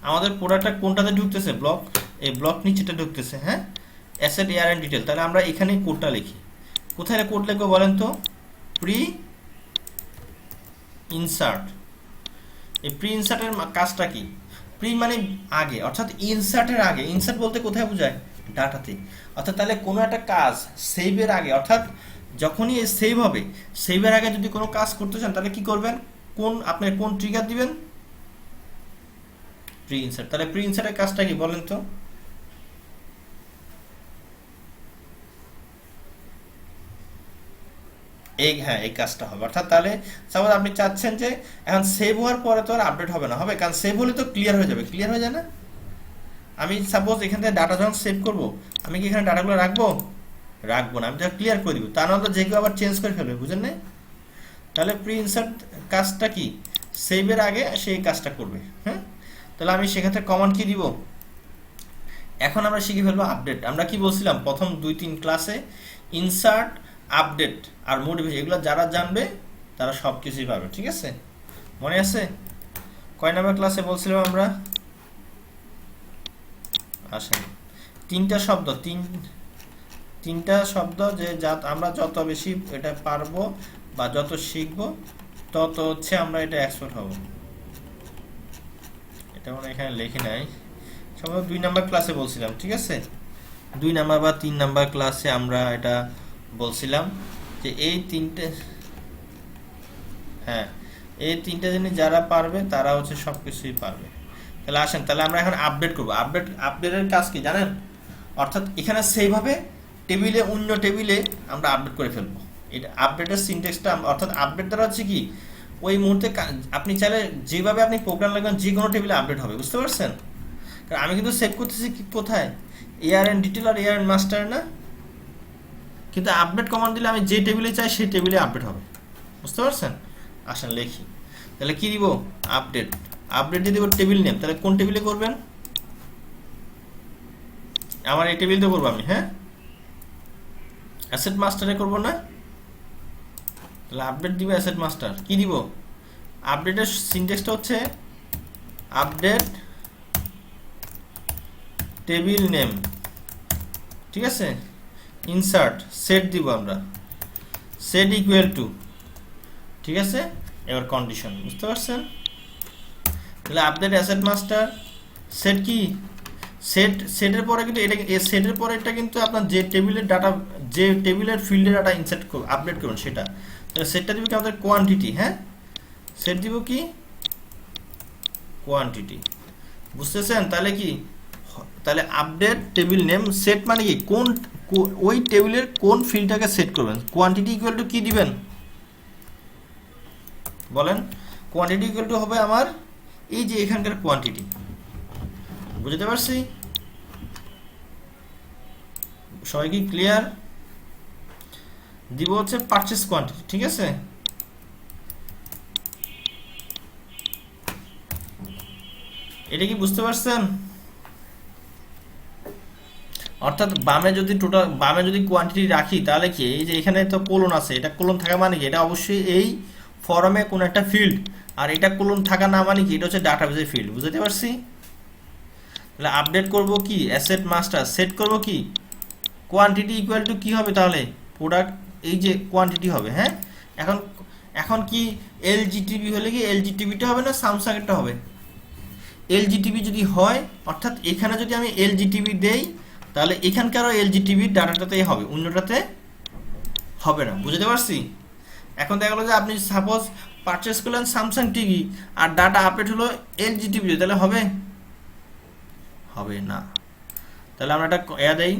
আমাদের প্রোডাক্টটা কোনটাতে ঢুকতেছে, ব্লক, এই ব্লক নিচেটা ঢুকতেছে, হ্যাঁ, অ্যাসেট এয়ার এন্ড ডিটেল। তাহলে আমরা এখানে কোডটা লিখি, কোথায় কোড লিখবো বলেন তো, প্রি ইনসার্ট। এই প্রি ইনসার্টের কাজটা কি, প্রি মানে আগে, অর্থাৎ ইনসার্টের আগে, ইনসার্ট বলতে কোথায় বোঝায়, ডাটাতে। অর্থাৎ তাহলে কোনো একটা কাজ সেভের আগে, অর্থাৎ যখনই সেভ হবে, সেভের আগে যদি কোনো কাজ করতে চান তাহলে কি করবেন, আপনি কোন ট্রিগার দিবেন, প্রি ইনসার্ট। তাহলে প্রি ইনসার্টের কাজটা কি বলেন তো, এই কাজটা হবে। অর্থাৎ তাহলে সাপোজ আপনি চাচ্ছেন যে এখন সেভ হওয়ার পরে তো আর আপডেট হবে না, হবে, কারণ সেভ হলে তো ক্লিয়ার হয়ে যাবে, ক্লিয়ার হয়ে যায় না। আমি সাপোজ এখান থেকে ডাটা যখন সেভ করব, আমি কি এখানে ডাটাগুলো রাখবো না, আমি যা ক্লিয়ার করে দিব, তা নাহলে তো যে কেউ আবার চেঞ্জ করে ফেলবে, বুঝেন না। তাহলে প্রি ইনসার্ট কাজটা কি, সেভের আগে সেই কাজটা করবে, হ্যাঁ। তাহলে আমি সেক্ষেত্রে কমান্ড কি দিব, এখন আমরা শিখে ফেলবো আপডেট। আমরা কি বলছিলাম প্রথম 2-3 ক্লাসে, ইনসার্ট, আপডেট আর মডিফিকেশন, এগুলো যারা জানবে তারা সব কিছুই পাবে, ঠিক আছে, মনে আছে? কয় নাম্বার ক্লাসে বলছিলাম আমরা, আসেন, তিনটা শব্দ যে আমরা যত বেশি এটা পারবো বা যত শিখবো তত হচ্ছে আমরা এটা এক্সপার্ট হব। এটা মনে এখানে লেখি নাই, সম্ভবত 2 নাম্বার ক্লাসে বলছিলাম, ঠিক আছে, 2 নাম্বার বা 3 নাম্বার ক্লাসে আমরা এটা বলছিলাম যে এই তিনটা জিনিস যারা পারবে তারা হচ্ছে সবকিছুই পারবে। তাহলে আসেন, তাহলে আমরা এখন আপডেট করবো। আপডেটের কাজ কি জানেন, অর্থাৎ এখানে সেইভাবে টেবিলে অন্য টেবিলে আমরা আপডেট করে ফেলবো। এটা আপডেটের সিনট্যাক্সটা, অর্থাৎ আপডেট দ্বারা হচ্ছে কি, ওই মুহূর্তে আপনি চাইলে যেভাবে আপনি প্রোগ্রাম লাগবেন যে কোনো টেবিলে আপডেট হবে, বুঝতে পারছেন। কারণ আমি কিন্তু সেভ করতেছি কোথায়, এয়ার এন্ড ডিটেল আর এয়ার এন্ড মাস্টার না, কিন্তু আপডেট কমান্ড দিলে আমি যে টেবিলে চাই সেই টেবিলে আপডেট হবে, বুঝতে পারছেন। আসেন লিখি, তাহলে কি দিব, আপডেট দিয়ে দিব টেবিল নেম। তাহলে কোন টেবিলে করবেন, আমার এই টেবিল তো করবো আমি, হ্যাঁ অ্যাসেট মাস্টারে করবো না, তাহলে আপডেট দিব অ্যাসেট মাস্টার, কি দিব আপডেটের সিনট্যাক্সটা হচ্ছে আপডেট টেবিল নেম, ঠিক আছে, ইনসার্ট সেট দিব আমরা, সেট ইকুয়াল টু, ঠিক আছে, এবার কন্ডিশন, বুঝতে পারছেন? তাহলে আপডেট অ্যাসেট মাস্টার সেট কি, সেটের পরে কিন্তু এটা, সেটের পরে এটা কিন্তু আপনার যে টেবিলের ডাটা, যে টেবিলের ফিল্ডে ডাটা ইনসার্ট আপডেট করুন সেটা, তাহলে সেটটা দিব কি আমাদের কোয়ান্টিটি, হ্যাঁ সেট দিব কি কোয়ান্টিটি, বুঝতেছেন? তাহলে কি, তাহলে আপডেট টেবিল নেম সেট মানে কি কোন, ওই টেবিলের কোন ফিল্ডটাকে সেট করবেন, কোয়ান্টিটি ইকুয়াল টু কি দিবেন বলেন, কোয়ান্টিটি ইকুয়াল টু হবে আমার এই যে এখানকার কোয়ান্টিটি, বুঝতে পারছি? সবাই কি ক্লিয়ার? দিব হচ্ছে পারচেজ কোয়ান্টিটি, ঠিক আছে, এটা কি বুঝতে পারছেন? অর্থাৎ বামে যদি টোটাল, বামে যদি কোয়ান্টিটি রাখি তাহলে কি, এই যে এখানে তো কোলন আছে, এটা কোলন থাকা মানে কি, এটা অবশ্যই এই ফরমে কোন একটা ফিল্ড, আর এটা কোলন থাকা না মানে কি, এটা হচ্ছে ডাটাবেজের ফিল্ড, বুঝতে পারছি? তাহলে আপডেট করব কি অ্যাসেট মাস্টার, সেট করব কি কোয়ান্টিটি ইকুয়াল টু কি হবে, তাহলে প্রোডাক্ট এই যে কোয়ান্টিটি হবে, হ্যাঁ এখন, এখন কি এলজিটিবি হলে কি এলজিটিবিটা হবে না স্যামসাংটা হবে, এলজিটিবি যদি হয়, অর্থাৎ এখানে যদি আমি এলজিটিবি দেই তাহলে এখানকারও এলজিটিবির ডাটাটাতেই হবে, অন্যটাতে হবে না, বুঝতে পারছি? এখন দেখা গেলো যে আপনি সাপোজ পারচেস করলেন স্যামসাং টিভি আর ডাটা আপডেট হলো এলজিটিবি, তাহলে হবে, হবে না। তাহলে আমরা একটা দেই,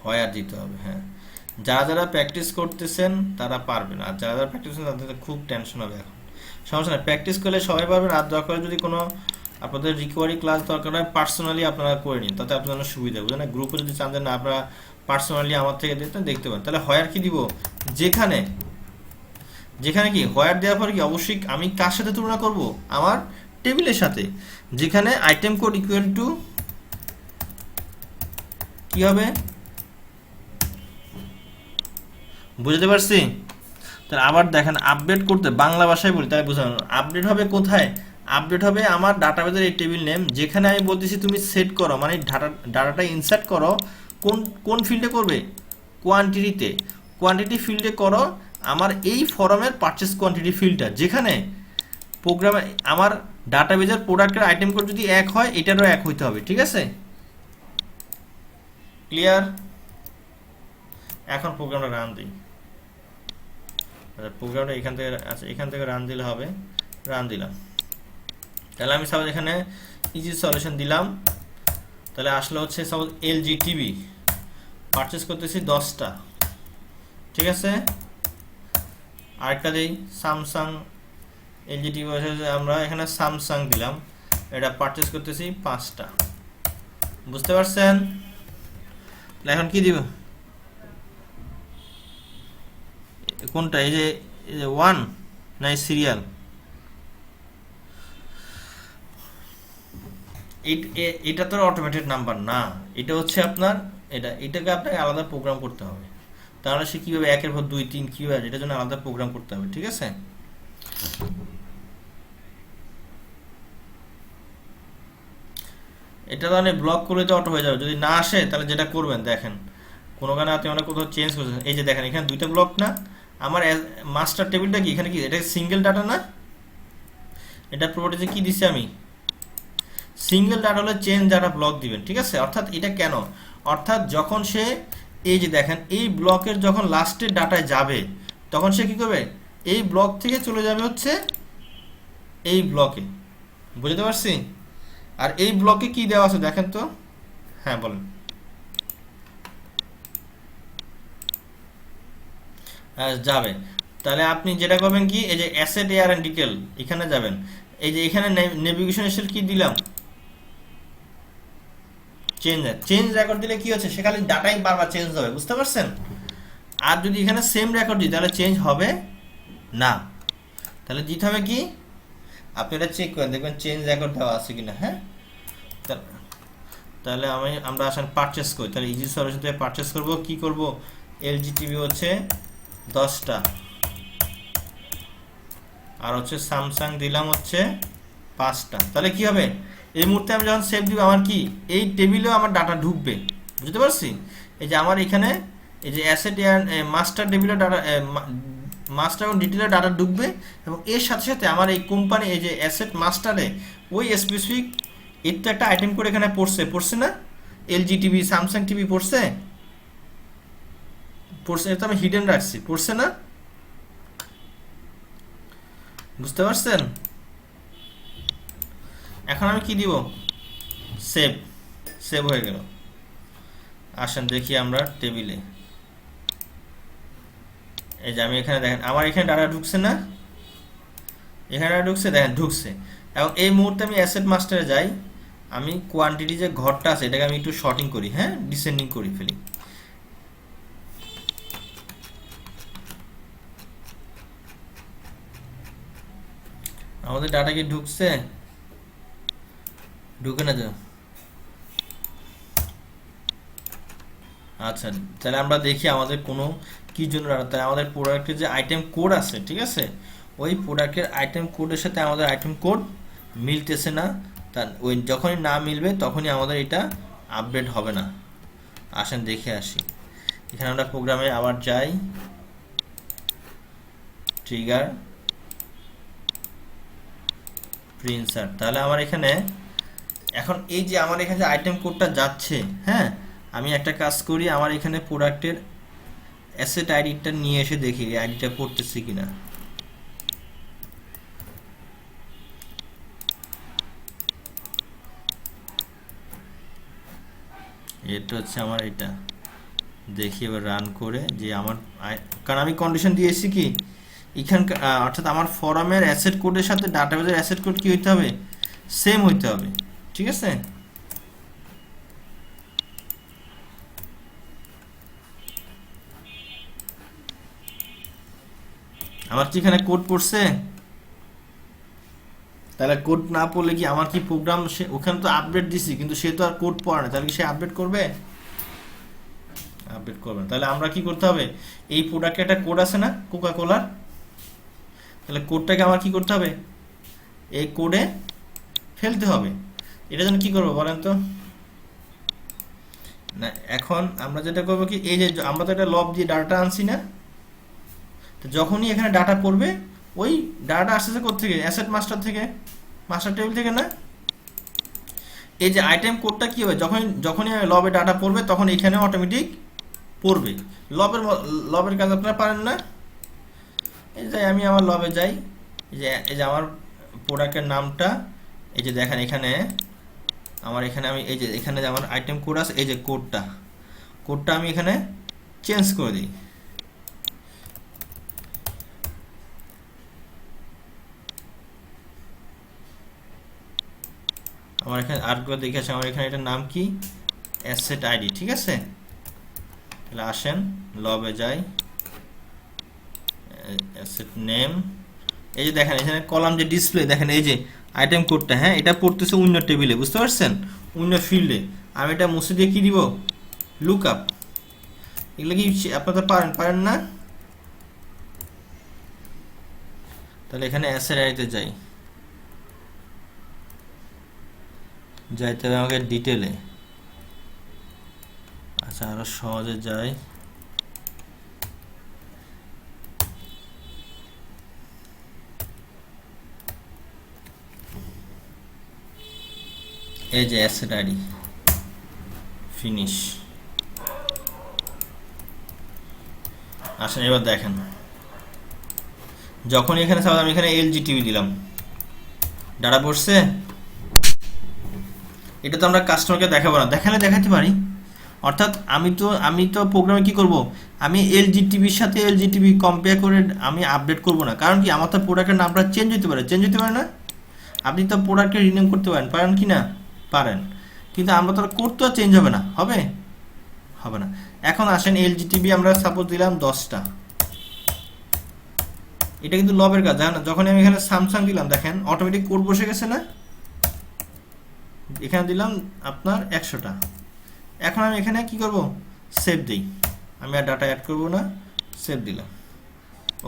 হয় আর দিতে হবে, হ্যাঁ যারা যারা প্র্যাকটিস করতেছেন তারা পারবেন, আর যারা যারা প্র্যাকটিস করছেন তাদের খুব টেনশন হবে। এখন সমস্যা নেই, প্র্যাকটিস করলে সবাই পারবেন, আর দরকার যদি কোনো আপনাদের রিকভারি ক্লাস দরকার হয় পার্সোনালি আপনারা করে নিন, তাতে আপনাদের সুবিধা, বুঝলেন? গ্রুপে যদি চান যে না আপনারা পার্সোনালি আমার থেকে দেখতে পারেন, তাহলে হয় আর কি দিব, যেখানে যেখানে কি হোয়ার দেওয়ার পরে কি অবশ্যই আমি কার সাথে তুলনা করব, আমার টেবিলের সাথে, যেখানে আইটেম কোড ইকুয়াল টু কি হবে, বুঝতে পারছি? তাহলে আবার দেখেন আপডেট করতে বাংলা ভাষায় বলি তাই বুঝানো, আপডেট হবে কোথায়, আপডেট হবে আমার ডাটাবেজের এই টেবিল নেম, যেখানে আমি বলতেছি তুমি সেট করো, মানে ডাটাটা ইনসার্ট করো, কোন কোন ফিল্ডে করবে, কোয়ান্টিটিতে, কোয়ান্টিটি ফিল্ডে করো আমার এই ফরমের পারচেস কোয়ান্টিটি ফিল্ডটা, যেখানে প্রোগ্রামে আমার ডাটাবেজের প্রোডাক্টের আইটেম কোড যদি এক হয় এটারও এক হইতে হবে, ঠিক আছে? ক্লিয়ার? এখন প্রোগ্রামটা রান দিই, প্রোগ্রামটা এখান থেকে, আচ্ছা এখান থেকে রান দিলে হবে, রান দিলাম, তাহলে আমি সাপোজ এখানে ইজি সলিউশন দিলাম, তাহলে আসলে হচ্ছে সাপোজ এলজি টিভি পারচেস করতেছি 10টা, ঠিক আছে, আরেকটা দিই স্যামসাং এলজি টিভি, আমরা এখানে স্যামসাং দিলাম, এটা পারচেস করতেছি 5টা, বুঝতে পারছেন? এখন কি দিব, কোনটা, এই যে 1 না সিরিয়াল, এটা তো অটোমেটেড নাম্বার না, এটা হচ্ছে আপনার, এটাকে আপনাকে আলাদা প্রোগ্রাম করতে হবে, তাহলে সে কিভাবে 1-এর পর 2, 3 কিভাবে, এটার জন্য আলাদা প্রোগ্রাম করতে হবে, ঠিক আছে? এটা তাহলে ব্লক করলে তো অটো হয়ে যাবে, যদি না আসে তাহলে যেটা করবেন দেখেন, কোনো কারণে আপনি অনেক কোথাও চেঞ্জ করছেন, এই যে দেখেন এখানে 2টা ব্লক না, আমার মাস্টার টেবিলটা কি এখানে কি, এটা সিঙ্গেল ডাটা না, এটা প্রপার্টিতে কি দিছি আমি, সিঙ্গেল ডাটা হলে চেঞ্জ ডাটা ব্লক দিবেন, ঠিক আছে? অর্থাৎ এটা কেন, অর্থাৎ যখন সে এই যে দেখেন এই ব্লকের যখন লাস্টের ডাটায় যাবে তখন সে কি করবে, এই ব্লক থেকে চলে যাবে হচ্ছে এই ব্লকে, বুঝতে পারছি? আর এই ব্লকে কি দেওয়া আছে দেখেন তো, হ্যাঁ বলেন, যাবে, তাহলে আপনি যেটা করবেন কি, এই যে অ্যাসেট এয়ার এন্ড ডিটেল এখানে যাবেন, এই যে এখানে নেভিগেশন এসে কি দিলাম, চেঞ্জ রেকর্ড দিলে কি হচ্ছে, সেখানে ডাটাই বারবার চেঞ্জ হবে, বুঝতে পারছেন? আর যদি এখানে সেম রেকর্ড দিই তাহলে চেঞ্জ হবে না, তাহলে দিতে হবে কি, আপনি এটা চেক করেন দেখবেন চেঞ্জ রেকর্ড দেওয়া আছে কিনা, হ্যাঁ তাহলে আমরা আসেন পারচেস করি, তাহলে ইজি সলিউশন থেকে পারচেস করব, কি করব, এলজি টিভি হচ্ছে 10টা, আর হচ্ছে স্যামসাং দিলাম হচ্ছে 5টা। তাহলে কি হবে, এই মুহূর্তে আমি যখন সেভ দিব আমার কি এই টেবিলেও আমার ডাটা ঢুকবে, বুঝতে পারছি? এই যে আমার এখানে এই যে অ্যাসেট মাস্টার টেবিলে ডাটা, মাস্টার এবং ডিটেলে ডাটা ঢুকবে, এবং এর সাথে সাথে আমার এই কোম্পানি এই যে অ্যাসেট মাস্টারে ওই স্পেসিফিক এর তো একটা আইটেম করে এখানে পড়ছে না, এলজি টিভি স্যামসাং টিভি পড়ছে, এটা আমি হিডেন রাখছি, পড়ছে না? বুঝতে পারছেন? এখন আমি কি দিব, সেভ হয়ে গেল। আসেন দেখি আমরা টেবিলে, এই যে আমি এখানে দেখেন আমার এখানে ডাটা ঢুকছে না, এখানে ডাটা ঢুকছে, দেখেন ঢুকছে। এবং এই মুহূর্তে আমি অ্যাসেট মাস্টারে যাই, আমি কোয়ান্টিটি যে ঘরটা আছে এটাকে আমি একটু শর্টিং করি, হ্যাঁ, ডিসেন্ডিং করি ফেলি। আমাদের ডাটা কি ঢুকছে, ঢুকে না তো? আচ্ছা, তাহলে আমরা দেখি আমাদের কোনো কি জন্য তাহলে আমাদের প্রোডাক্টের যে আইটেম কোড আছে, ঠিক আছে, ওই প্রোডাক্টের আইটেম কোডের সাথে আমাদের আইটেম কোড মিলতেছে না। তা ওই যখনই না মিলবে তখনই আমাদের এটা আপডেট হবে না। আসেন দেখে আসি, এখানে আমরা প্রোগ্রামে আবার যাই, ট্রিগার প্রিন্সার। তাহলে আমার এখানে এখন এই যে আমার এখানে যে আইটেম কোডটা যাচ্ছে, হ্যাঁ, আমি একটা কাজ করি, আমার এখানে প্রোডাক্টের অ্যাসেট আইডিটা নিয়ে এসে দেখি এই আইডিটা পড়তেছি কিনা। এটা হচ্ছে আমার, এটা দেখি এবার রান করে যে আমার, কারণ আমি কন্ডিশন দিয়েছি কি এখানকার, অর্থাৎ আমার ফরমের অ্যাসেট কোডের সাথে ডাটাবেজের অ্যাসেট কোড কি হইতে হবে, সেম হইতে হবে, ঠিক আছে? আমার কি এখানে কোড পড়ছে? তাহলে কোড না পড়লে কি আমার কি প্রোগ্রাম, সে ওখানে তো আপডেট দিছি কিন্তু সে তো আর কোড পড়ে না, তাহলে কি সে আপডেট করবে? আপডেট করবে না। তাহলে আমরা কি করতে হবে, এই প্রোডাক্টে একটা কোড আছে না কোকা কোলার, তাহলে কোডটাকে আমার কি করতে হবে, এই কোডে ফেলতে হবে। এটা জন্য কি করবো বলেন তো? না, এখন আমরা যেটা করবো কি, এই যে আমরা তো একটা লব দিয়ে ডাটা আনছি না, তো যখনই এখানে ডাটা পড়বে ওই ডাটা আসতেছে কোথেকে, অ্যাসেট মাস্টার থেকে, মাস্টার টেবিল থেকে না। এই যে আইটেম কোডটা কি হবে, যখনই লবে ডাটা পড়বে তখন এখানে অটোমেটিক পড়বে। লবের কাজ আপনারা পারেন না? এই যে আমি আমার লবে যাই, এই যে আমার প্রোডাক্টের নামটা, এই যে দেখেন এখানে আমার, এখানে আমি এই যে এখানে যে আমার আইটেম কোড আছে, এই যে কোডটা আমি এখানে চেঞ্জ করে দিই। আমার এখানে আরেকবার দেখে আসি, আমার এখানে এটার নাম কি, অ্যাসেট আইডি, ঠিক আছে? তাহলে আসেন লবে যাই, অ্যাসেট নেম, এই যে দেখেন এখানে কলাম যে ডিসপ্লে, দেখেন এই যে আইটেম কোডটা, হ্যাঁ, এটা পড়তেছে অন্য টেবিলে, বুঝতে পারছেন, অন্য ফিল্ডে। আমি এটা মুছে দিয়ে কি দিব, লুক আপ। এগুলো কি আপনারা পারেন না? তাহলে এখানে অ্যাসেট আইডিতে যাইতে হবে আমাকে ডিটেলে। আচ্ছা, আরো সহজে যাই, এই যে অ্যাসেট আইডি ফিনিশ। আসেন এবার দেখেন, যখন এখানে আমি এখানে এলজি টিভি দিলাম, ডাটা পড়ছে। এটা তো আমরা কাস্টমারকে দেখাবো না, দেখাতে পারি। অর্থাৎ আমি তো প্রোগ্রামে কি করব, আমি এলজি টিভির সাথে এলজি টিভি কম্পেয়ার করে আমি আপডেট করব না, কারণ কি আমার তো প্রোডাক্টের নামটা চেঞ্জ হতে পারে না? আপনি তো প্রোডাক্টকে রিনেম করতে পারেন কি না? পারেন, কিন্তু আমরা তো কোড তো চেঞ্জ হবে না, হবে না। এখন আসেন এলজি টিভি আমরা সাপোজ দিলাম 10টা, এটা কিন্তু লবের কাজ, যখন আমি এখানে স্যামসাং দিলাম দেখেন অটোমেটিক কোড বসে গেছে না? এখানে দিলাম আপনার 100টা। এখন আমি এখানে কি করব, সেভ দিই, আমি আর ডাটা অ্যাড করব না, সেভ দিলাম।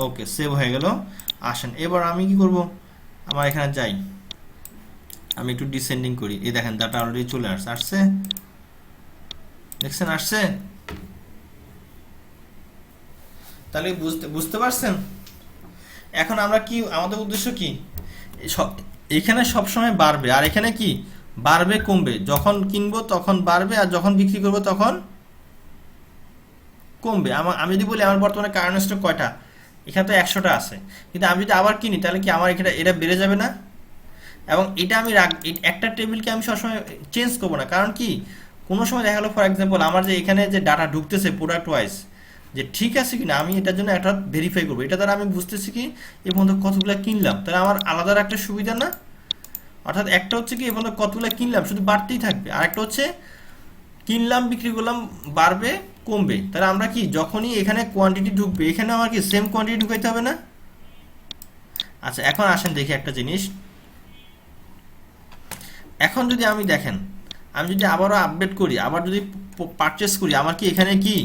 ওকে, সেভ হয়ে গেল। আসেন এবার আমি কি করব, আমার এখানে যাই, আমি একটু ডিসেন্ডিং করি, এই দেখেন ডাটা অলরেডি চলে আসছে, দেখছেন আসছে। তাহলে বুঝতে পারছেন? এখন আমরা কি, আমাদের উদ্দেশ্য কি, এখানে সবসময় বাড়বে, আর এখানে কি বাড়বে কমবে, যখন কিনবো তখন বাড়বে, আর যখন বিক্রি করবো তখন কমবে। আমি যদি বলি আমার বর্তমানে কারেন্ট স্টক কয়টা, এখানে তো 100টা আছে, কিন্তু আমি যদি আবার কিনি তাহলে কি আমার এখানে এটা বেড়ে যাবে না? এবং এটা আমি একটা টেবিলকে আমি সবসময় চেঞ্জ করবো না, কারণ কি কোনো সময় দেখা গেলো ফর এক্সাম্পল আমার যে এখানে যে ডাটা ঢুকতেছে প্রোডাক্ট ওয়াইজ, যে ঠিক আছে কিনা, আমি এটার জন্য একটা ভেরিফাই করবো, এটা দ্বারা আমি বুঝতেছি কি এ পর্যন্ত কতগুলো কিনলাম, তাহলে আমার আলাদা একটা সুবিধা না? অর্থাৎ একটা হচ্ছে কি এ পর্যন্ত কতগুলো কিনলাম শুধু বাড়তেই থাকবে, আর একটা হচ্ছে কিনলাম বিক্রি করলাম বাড়বে কমবে, তাহলে আমরা কি যখনই এখানে কোয়ান্টিটি ঢুকবে এখানে আমার কি সেম কোয়ান্টিটি ঢুকাইতে হবে না? আচ্ছা এখন আসেন দেখি একটা জিনিস, এখন যদি আমি দেখেন, আমি যদি আবারও আপডেট করি, আবার যদি পারচেস করি, আমার কি এখানে কি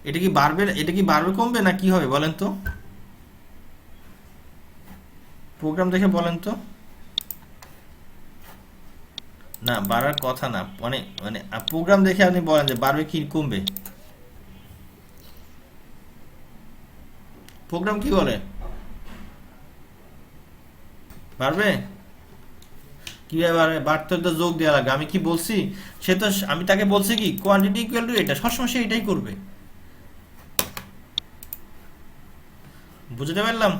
এটা কি বাড়বে, এটা কি বাড়বে কমবে না কি হবে বলেন তো, প্রোগ্রাম দেখে বলেন তো। না বাড়ার কথা না, মানে মানে প্রোগ্রাম দেখে আপনি বলেন যে বাড়বে কি কমবে, প্রোগ্রাম কি বলে বাড়বে, কিভাবে বাড়বে, বাড়তে তো যোগ দেওয়া লাগবে, আমি কি বলছি, সে তো আমি তাকে বলছি কি কোয়ান্টিটি ইকুয়াল টু এটা, সবসময় সে এটাই করবে, বুঝতে পারলাম?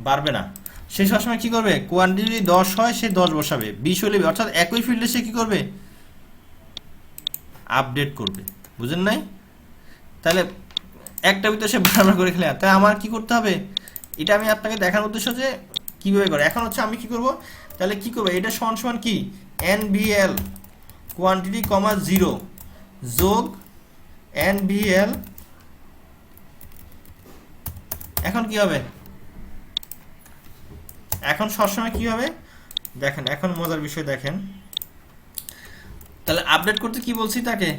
বাড়বে না, সে সবসময় কি করবে, কোয়ান্টিটি 10 হয় সে 10 বসাবে, 20 হলে, অর্থাৎ একই ফিল্ডে সে কি করবে, আপডেট করবে, বুঝেন নাই? তাহলে একটা ভিতরে সে বারবার করে খেলে, তাই আমার কি করতে হবে, এটা আমি আপনাকে দেখার উদ্দেশ্য যে কিভাবে করে। এখন হচ্ছে আমি কি করব, তাহলে কি করব, এটা সমান সমান কি NVL কোয়ান্টিটি কমা 0 যোগ NVL, এখন কি হবে, এখন সবসময় কি হবে দেখেন, এখন মজার বিষয় দেখেন, তাহলে আপডেট করতে কি বলছি, তাকে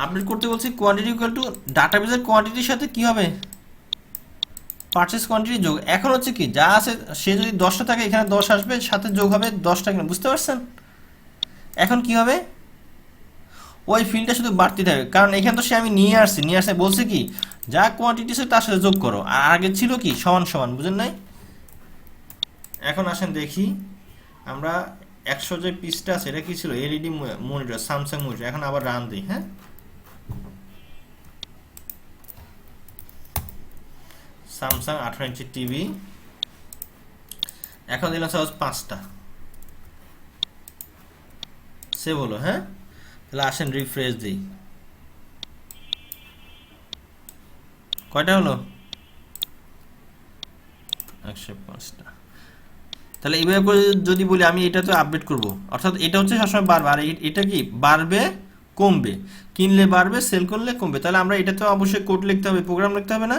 আপডেট করতে বলছি কোয়ান্টিটি ইকুয়াল টু ডাটাবেজের কোয়ান্টিটির সাথে কি হবে, পারচেস কোয়ান্টিটি যোগ, এখন হচ্ছে কি যা আছে সে যদি 10টা থাকে এখানে 10 আসবে, সাথে যোগ হবে 10টা কিনা, বুঝতে পারছেন? এখন কি হবে, ওই ফিল্ডটা শুধু বাড়তে থাকবে, কারণ এখানে তো সে আমি নিয়ে আসছি বলছে কি যা কোয়ান্টিটি আছে তার সাথে যোগ করো, আর আগে ছিল কি সমান সমান, বুঝেন নাই? এখন আসেন দেখি আমরা 100 যে পিসটা আছে এটা কি ছিল, এলইডি মনিটর, স্যামসাং মনিটর, এখন আবার রান দিই, হ্যাঁ স্যামসাং 18 ইঞ্চি টিভি, এখন দিলাম সাপোজ 5টা, সেভ হলো, হ্যাঁ তাহলে আসেন রিফ্রেশ দিই, কয়টা হলো, 105টা। তাহলে এইভাবে করে যদি বলি আমি এটা তো আপডেট করব, অর্থাৎ এটা হচ্ছে সবসময় বাড়বে, আর এটা কি বাড়বে কমবে, কিনলে বাড়বে সেল করলে কমবে, তাহলে আমরা এটা তো অবশ্যই কোড লিখতে হবে, প্রোগ্রাম লিখতে হবে না?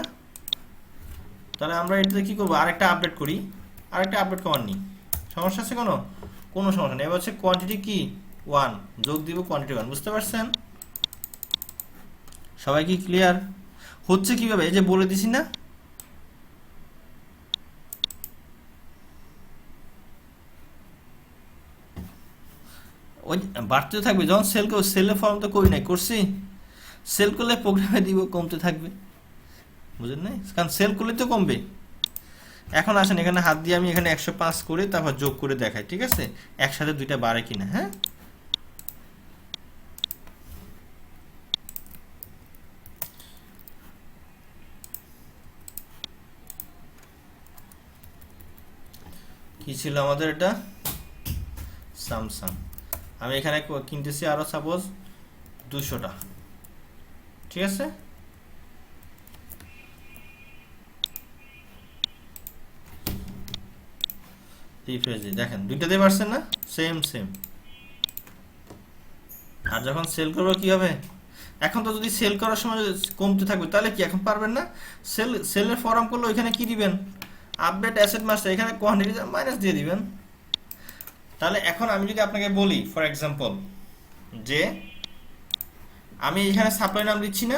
তাহলে আমরা এটাতে কি করবো, আরেকটা আপডেট করি, আরেকটা আপডেট কমার নিই, সমস্যা আছে কোনো সমস্যা নেই। এবার হচ্ছে কোয়ান্টিটি কি 1 যোগ দিব কোয়ান্টিটি 1, বুঝতে পারছেন? সবাই কি ক্লিয়ার? হচ্ছে কিভাবে, এই যে বলে দিছি না, ওই বাড়তে থাকবে, যখন সেল করবো, সেলের ফর্ম তো করি নাই, করছি, সেল করলে প্রোগ্রামে দিব কমতে থাকবে, বুঝলেন না, কারণ সেল করলে তো কমবে। এখন আসেন এখানে হাত দিয়ে আমি এখানে 105 করে তারপর যোগ করে দেখাই, ঠিক আছে, একসাথে দুইটা বাড়ে কিনা, হ্যাঁ কি ছিল আমাদের এটা, স্যামসাং, আমি এখানে কিনতেছি আরো সাপোজ 200টা, ঠিক আছে, রিফ্রেশ দিই, দেখেন দুইটাতে পারছেন না, সেম সেম। আর যখন সেল করবো কি হবে, এখন তো যদি সেল করার সময় কমতে থাকবে তাহলে কি এখন পারবেন না, সেলের ফর্ম করলে ওইখানে কি দিবেন, আপডেট অ্যাসেট মাস্টার, এখানে কোয়ান্টিটি মাইনাস দিয়ে দিবেন, তাহলে এখন আমি যদি আপনাকে বলি ফর এক্সাম্পল যে আমি এখানে সাপ্লাই নাম দিচ্ছি না,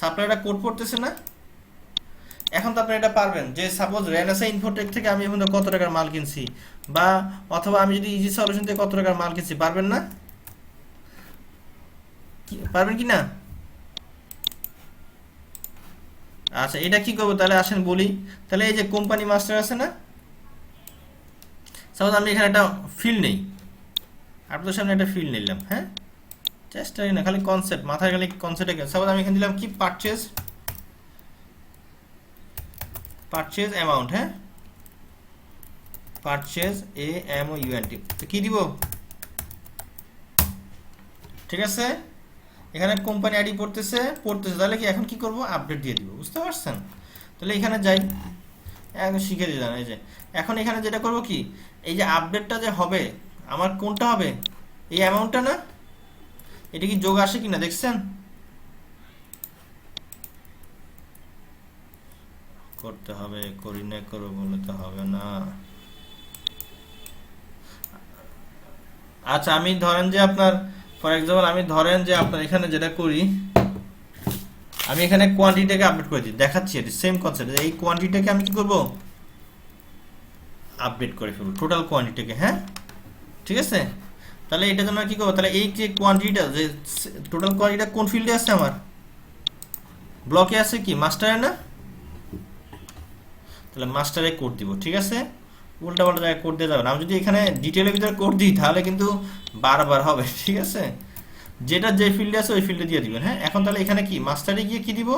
সাপ্লাইটা কোড পড়তেছে না, এখন তো আপনি এটা পারবেন যে সাপোজ রেনেসা ইনফোটেক থেকে আমি এখন কত টাকার মাল কিনছি, বা অথবা আমি যদি ইজি সলিউশন থেকে কত টাকার মাল কিনছি, পারবেন না? পারবেন কি না? আচ্ছা এটা কি করবো তাহলে আসেন বলি। তাহলে এই যে কোম্পানি মাস্টার আছে না, সাপোজ আমি এখানে একটা ফিল্ড নেই, আপনাদের সামনে একটা ফিল্ড নিলাম, হ্যাঁ চেষ্টা না খালি কনসেপ্ট মাথায় খালি কনসেপ্টে, সাপোজ আমি এখানে দিলাম কি পারচেজ অ্যামাউন্ট, হ্যাঁ পারচেজ AMOUNT, তো কি দিব, ঠিক আছে এখানে কোম্পানি আইডি পড়তেছে, তাহলে কি এখন কি করব, আপডেট দিয়ে দিব, বুঝতে পারছেন? তাহলে এখানে যাই, এখন শিখে দিলাম। এই যে এখন এখানে যেটা করব কি, এই যে আপডেটটা যে হবে আমার কোনটা হবে, এই অ্যামাউন্টটা না, এটা কি যোগ আসে কিনা দেখছেন? করতে হবে, করি না করবো বলে তো হবে না। আচ্ছা আমি ধরেন যে আপনার ফর এক্সাম্পল আমি ধরেন যে আপনার এখানে যেটা করি, আমি এখানে কোয়ান্টিটিটাকে আপডেট করে দিই, দেখাচ্ছি এটি সেম কনসেপ্ট, এই কোয়ান্টিটিটাকে আমি কি করব, আপডেট করে ফেলবো টোটাল কোয়ান্টিটিটাকে, হ্যাঁ ঠিক আছে। তাহলে এটার জন্য কি করবো, তাহলে এই যে কোয়ান্টিটিটা, যে টোটাল কোয়ান্টিটিটা কোন ফিল্ডে আছে, আমার ব্লকে আছে কি মাস্টারে না, তাহলে মাস্টারে কোড দিব, ঠিক আছে উল্টা পাল্টা জায়গায় কোড দিয়ে যাবে না। আমি যদি এখানে ডিটেলের ভিতরে কোড দিই তাহলে কিন্তু বারবার হবে, ঠিক আছে যেটা যে ফিল্ডে আছে ওই ফিল্ডে দিয়ে দিবেন, হ্যাঁ। এখন তাহলে এখানে কি মাস্টারে গিয়ে কি দিব,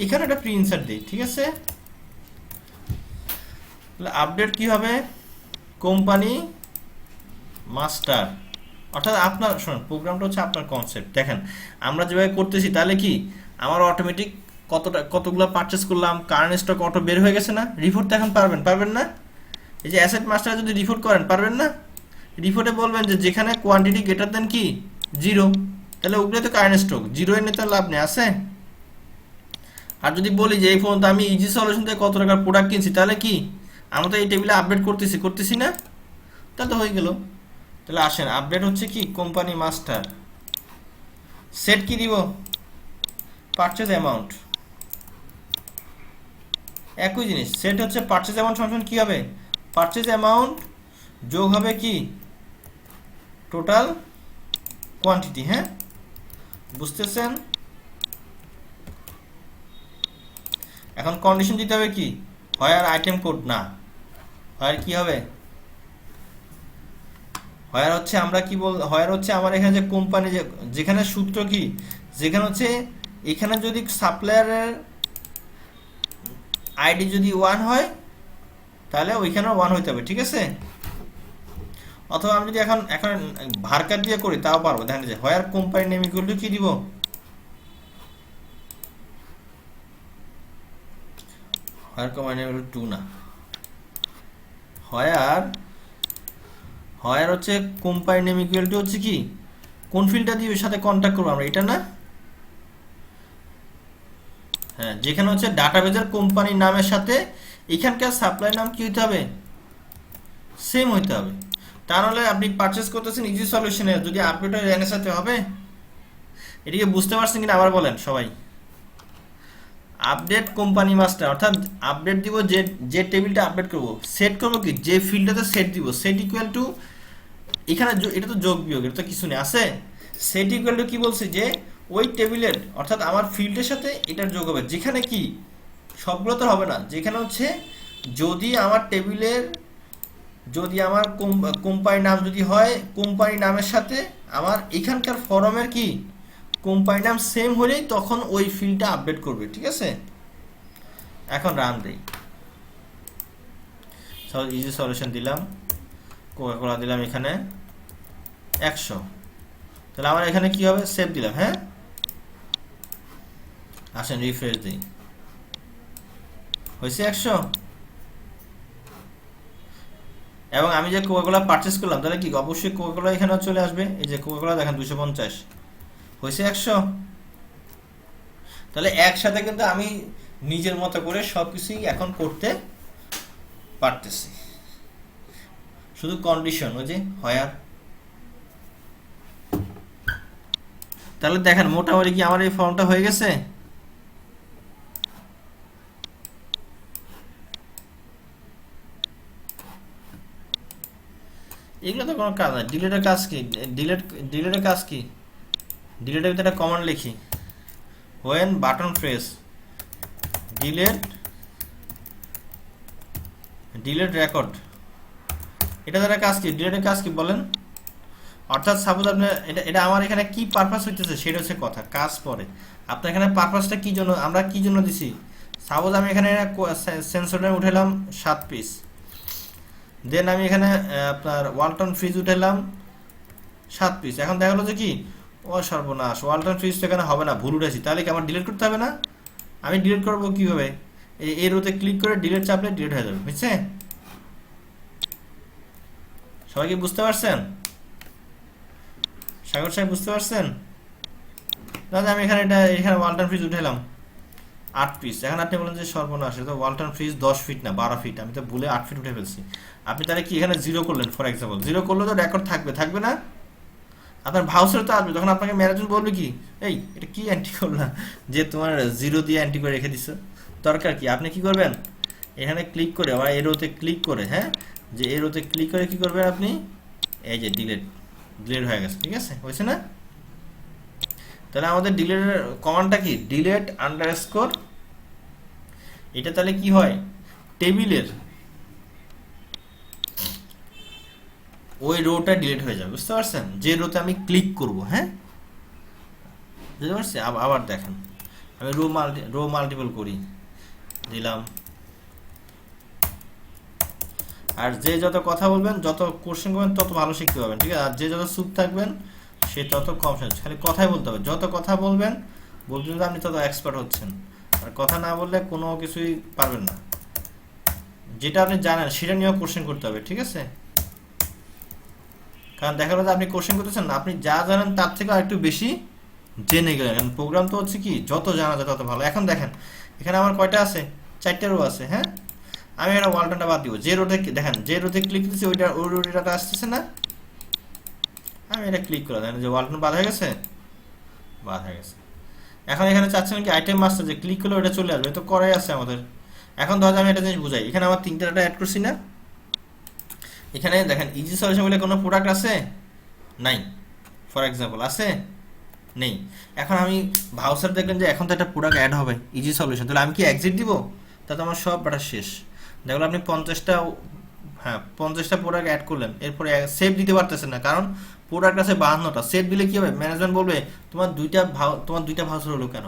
এখানে একটা প্রি ইনসার্ট দিই, ঠিক আছে। তাহলে আপডেট কি হবে, কোম্পানি মাস্টার, অর্থাৎ আপনার শুনুন প্রোগ্রামটা হচ্ছে আপনার কনসেপ্ট, দেখেন আমরা যেভাবে করতেছি তাহলে কি আমার অটোমেটিক কতগুলো পারচেস করলাম, কারেন্ট স্টক অটো বের হয়ে গেছে না, রিপোর্ট তো এখন পারবেন না, এই যে অ্যাসেট মাস্টার যদি রিপোর্ট করেন পারবেন না, রিপোর্টে বলবেন যে যেখানে কোয়ান্টিটি গ্রেটার দেন কি 0, তাহলে ওগুলো তো কারেন্ট স্টক, 0 এর নিতে লাভ নেই আছে। আর যদি বলি যে এই পর্যন্ত আমি ইজি সলিউশন থেকে কত টাকার প্রোডাক্ট কিনছি, তাহলে কি আমরা তো এই টেবিলে আপডেট করতেছি না, তাহলে তো হয়ে গেল। তাহলে আসেন আপডেট হচ্ছে কি কোম্পানি মাস্টার, সেট কি দিব, পারচেজ অ্যামাউন্ট, একই জিনিস, সেট হচ্ছে পারচেজ অ্যামাউন্ট সমান কি হবে, পারচেজ অ্যামাউন্ট যোগ হবে কি টোটাল কোয়ান্টিটি, হ্যাঁ বুঝতেছেন। এখন কন্ডিশন দিতে হবে কি, হয় আর আইটেম কোড না, হয় কি হবে, হয় হচ্ছে আমরা কি বল, হয় হচ্ছে আমার এখানে যে কোম্পানি যেখানে সূত্র কি, যেখানে হচ্ছে এখানে যদি সাপ্লায়ারের আইডি যদি 1 হয় তাহলে ওইখানেও 1 হইতে হবে, ঠিক আছে। অথবা আমি যদি এখন ভারকার দিয়ে করি তাও পারবো, দেখেন যে হয় আর কোম্পানি নেম ইকুয়াল টু কি দিব, হয় কোম্পানি নেম 2 না, হয় হচ্ছে কোম্পানি নেম ইকুয়াল টু হচ্ছে কি কোন ফিল্ডটা দিয়ে ওর সাথে কন্ট্যাক্ট করবো আমরা, এটা না, হ্যাঁ যেখানে হচ্ছে ডাটাবেজের কোম্পানির নামের সাথে এখানকার সাপ্লাই নাম কি হইতে হবে, সেম হইতে হবে। তা নাহলে আপনি পারচেস করতেছেন ইজি সলিউশনে, যদি আপডেট হয় এর সাথে হবে, এটিকে বুঝতে পারছেন কিনা আবার বলেন সবাই। আপডেট কোম্পানি মাস্টার, অর্থাৎ আপডেট দিব যে টেবিলটা আপডেট করব, সেট করব কি যে ফিল্ডটাতে সেট দিব, সেট ইকুয়াল টু এখানে এটা তো যোগ বিয়োগ, এটা তো কিছু নেই আছে, সেট ইকুয়াল টু কি বলছে যে ওই টেবিলের অর্থাৎ আমার ফিল্ডের সাথে এটার যোগ হবে, যেখানে কি সবগুলো তো হবে না, যেখানে হচ্ছে যদি আমার টেবিলের যদি আমার কোম্পানি নাম যদি হয় কোম্পানি নামের সাথে আমার এখানকার ফরমের কি কোম্পানি নাম সেম হলেই তখন ওই ফিল্ডটা আপডেট করবে, ঠিক আছে। এখন রান দেই, ইজি সলিউশন দিলাম, কোকা-কোলা দিলাম এখানে 100, তাহলে আমার এখানে কি হবে, সেভ দিলাম, হ্যাঁ আসেন রিফ্রেশ দিই, হয়েছে 100। এবং আমি যে কোকা-কোলা পারচেস করলাম তাহলে কি অবশ্যই কোকা-কোলা এখানে চলে আসবে, এই যে কোকা-কোলা দেখেন 250 হয়েছে 100। তাহলে একসাথে কিন্তু আমি নিজের মতো করে সবকিছুই এখন করতে পারতেছি। শুধু কন্ডিশন ওই যে হোয়ার। তাহলে দেখেন মোটামুটি কি আমার এই ফর্মটা হয়ে গেছে। এগুলো তো কোনো কাজ না। ডিলেটের কাজ কি? ডিলেটের কাজ কি? ডিলেটের ভিতরে একটা কমান্ড লিখি, when button press delete record। এটা দ্বারা কাজ কি? ডিলেটের কাজ কি বলেন? অর্থাৎ সাপোজ আপনি এটা আমার এখানে কি পারপাস হইতেছে সেটা হচ্ছে কথা, কাজ পরে। আপনার এখানে পারপাসটা কি জন্য, আমরা কি জন্য দিছি? সাপোজ আমি এখানে সেন্সরটা উঠালাম 7 পিস, দেন আমি এখানে আপনার ওয়ালটন ফ্রিজ উঠালাম 7 পিস। এখন দেখা গেলো যে কি, ও সর্বনাশ, ওয়ালটন ফ্রিজ তো এখানে হবে না, ভুল উঠেছি। তাহলে কি আমার ডিলিট করতে হবে না? আমি ডিলিট করবো কীভাবে? এই রোতে ক্লিক করে ডিলিট চাপলে ডিলিট হয়ে যাবে, বুঝছে? সবাই কি বুঝতে পারছেন? সাগর সাহেব বুঝতে পারছেন? দাদা আমি এখানে ওয়ালটন ফ্রিজ উঠালাম 8 পিস। এখন আপনি বলেন যে সর্বনাশ, এটা তো ওয়ালটন ফ্রিজ 10 ফিট না 12 ফিট, আমি তো ভুলে 8 ফিট উঠে ফেলছি। আপনি তাহলে কি এখানে 0 করলেন ফর এক্সাম্পল, 0 করলে তো রেকর্ড থাকবে না? আপনার ভাউচার তো আসবে, তখন আপনাকে ম্যানেজমেন্ট বলবে কি, এই এটা কি এন্ট্রি করলাম যে তোমার 0 দিয়ে এন্ট্রি করে রেখে দিছো, দরকার কি? আপনি কি করবেন, এখানে ক্লিক করে আবার এরোতে ক্লিক করে, হ্যাঁ, যে এরোতে ক্লিক করে কি করবেন আপনি, এই যে ডিলিট হয়ে গেছে, ঠিক আছে, হয়েছে না? তাহলে আমাদের ডিলিটের কমান্ডটা কি, ডিলিট আন্ডারস্কোর। এটা তাহলে কি হয়, টেবিলের ওই রোটা ডিলিট হয়ে যাবে, বুঝতে পারছেন? যে রোতে আমি ক্লিক করব, হ্যাঁ, বুঝতে পারছি? আবার দেখেন, আমি রো মাল্টিপল করি, দিলাম। আর যে যত কথা বলবেন, যত কোশ্চেন করবেন, তত ভালো শিখতে পারবেন, ঠিক আছে? আর যে যত চুপ থাকবেন সে তত কম শুনছে। খালি কথাই বলতে হবে, যত কথা বলবেন আপনি তত এক্সপার্ট হচ্ছেন। আর কথা না বললে কোনো কিছুই পারবেন না। যেটা আপনি জানেন সেটা নিয়েও কোশ্চেন করতে হবে, ঠিক আছে? কারণ দেখা গেল যে আপনি কোশ্চেন করতেছেন, আপনি যা জানেন তার থেকে আর একটু বেশি জেনে গেলেন। কারণ প্রোগ্রাম তো হচ্ছে কি, যত জানা যায় তত ভালো। এখন দেখেন এখানে আমার কয়টা আছে, 4টা রো আছে, হ্যাঁ। আমি এটা ওয়ালটনটা বাদ দিব, যে রোতে দেখেন, যে রোতে ক্লিক দিচ্ছি ওই রোটা আসতেছে না, আমি এটা ক্লিক করে দেখেন যে ওয়ালটন বাদ হয়ে গেছে, এখন এখানে চাচ্ছেন কি আইটেম মাস্টার, যে ক্লিক করলে ওটা চলে আসবে, তো করাই আছে আমাদের। এখন ধরো আমি একটা জিনিস বুঝাই, এখানে আমার 3টা ডাটা অ্যাড করছি না, এখানে দেখেন ইজি সলিউশন বলে কোনো প্রোডাক্ট আছে নাই, ফর এক্সাম্পল আছে নেই। এখন আমি ভাউচার দেখলেন যে এখন তো একটা প্রোডাক্ট অ্যাড হবে ইজি সলিউশন, তাহলে আমি কি এক্সিট দিব? তাতে আমার সব ডাটা শেষ। দেখলো আপনি 50টা প্রোডাক্ট অ্যাড করলেন, এরপরে সেভ দিতে পারতেছেন না, কারণ প্রোডাক্ট আছে 52টা। সেভ দিলে কি হবে, ম্যানেজমেন্ট বলবে তোমার দুইটা ভাউচার হলো কেন?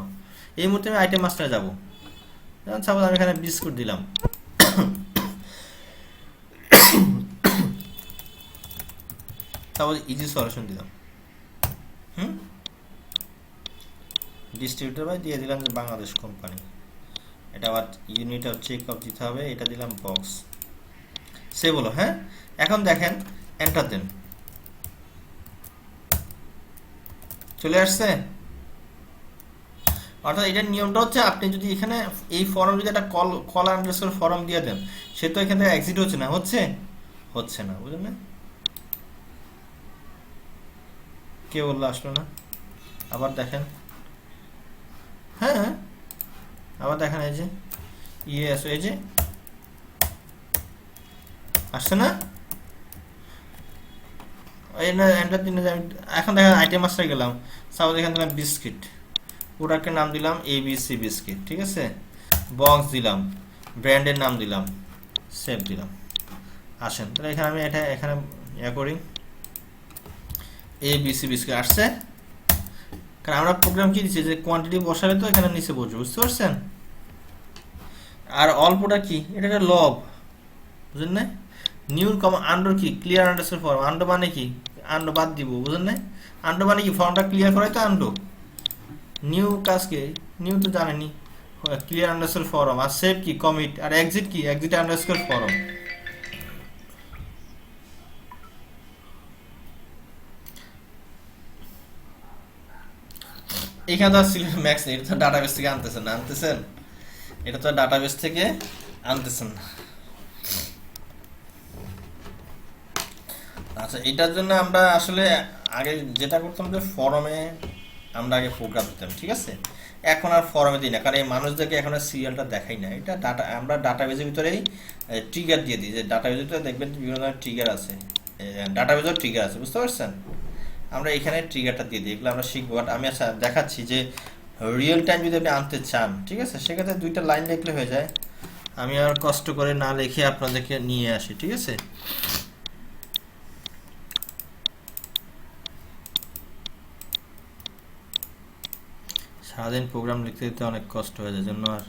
এই মুহূর্তে আমি আইটেম মাস্টারে যাবো, সাপোজ আমি এখানে বিস্কুট দিলাম, সাপোজ ইজি সলিউশন দিলাম, ডিস্ট্রিবিউটর ভাই দিয়ে দিলাম যে বাংলাদেশ কোম্পানি, এটা আবার ইউনিট চেক আপ দিতে হবে, এটা দিলাম বক্স, সে বলো, হ্যাঁ। এখন দেখেন এন্টার দেন, চলে আসছে। অর্থাৎ এটার নিয়মটা হচ্ছে, আপনি যদি এখানে এই ফর্ম যদি একটা কল আন্ডারস্কোর ফর্ম দিয়ে দেন, সে তো এখান থেকে এক্সিট হচ্ছে না, বুঝলেন না? কে বললো আসলো না? আবার দেখেন, হ্যাঁ আবার দেখেন, এই যে এই যে আসছে না, এন্টার দিন। এখন দেখেন আইটেম মাস্টারে গেলাম, সাপোজ এখানে দিলাম বিস্কিট, প্রোডাক্টের নাম দিলাম ABC বিস্কিট, ঠিক আছে, বক্স দিলাম, ব্র্যান্ডের নাম দিলাম, সেভ দিলাম। আসেন তাহলে এখানে আমি এখানে করি, ABC বিস্কিট আসছে, কারণ আমরা প্রোগ্রাম কি দিচ্ছি, যে কোয়ান্টিটি বসালে তো এখানে নিচে বসবে, বুঝতে পারছেন? আর অল্পটা কি, এটা একটা লব, বুঝলেন না? নিউ আন্ডার কি, ক্লিয়ার আন্ডারস্কোর ফর্ম, আন্ডো মানে কি, আন্ডো বাদ দিব, বুঝলেন না? আন্ডো মানে কি, ফর্মটা ক্লিয়ার করাই তো আন্ডো। নিউ কাজকে, নিউ তো জানেনি, ক্লিয়ার আন্ডারস্কোর ফর্ম। আর সেভ কি, কমিট। আর এক্সিট কি, এক্সিট আন্ডারস্কোর ফর্ম। এখানে তো সিলেক্ট ম্যাক্স, এটা তো ডাটাবেস থেকে আনতেছেন, এটা তো ডাটাবেস থেকে আনতেছেন না। আচ্ছা, এটার জন্য আমরা আসলে আগে যেটা করতাম যে ফরমে আমরা আগে প্রোগ্রাম দিতাম, ঠিক আছে? এখন আর ফরমে দিই না, কারণ এই মানুষদেরকে এখন আর সিরিয়ালটা দেখাই না। এটা ডাটা, আমরা ডাটাবেজের ভিতরেই ট্রিগার দিয়ে দিই, যে ডাটাবেজের ভিতরে দেখবেন বিভিন্ন ধরনের ট্রিগার আছে, ডাটাবেজের ট্রিগার আছে, বুঝতে পারছেন? আমরা এখানে ট্রিগারটা দিয়ে দিই, এগুলো আমরা শিখবো। বাট আমি আচ্ছা দেখাচ্ছি যে রিয়েল টাইম যদি আপনি আনতে চান, ঠিক আছে, সেক্ষেত্রে 2টা লাইন লিখলে হয়ে যায়। আমি আর কষ্ট করে না লিখে আপনাদেরকে নিয়ে আসি, ঠিক আছে? সারাদিন প্রোগ্রাম লিখতে লিখতে অনেক কষ্ট হয়ে যায়, জন্য আর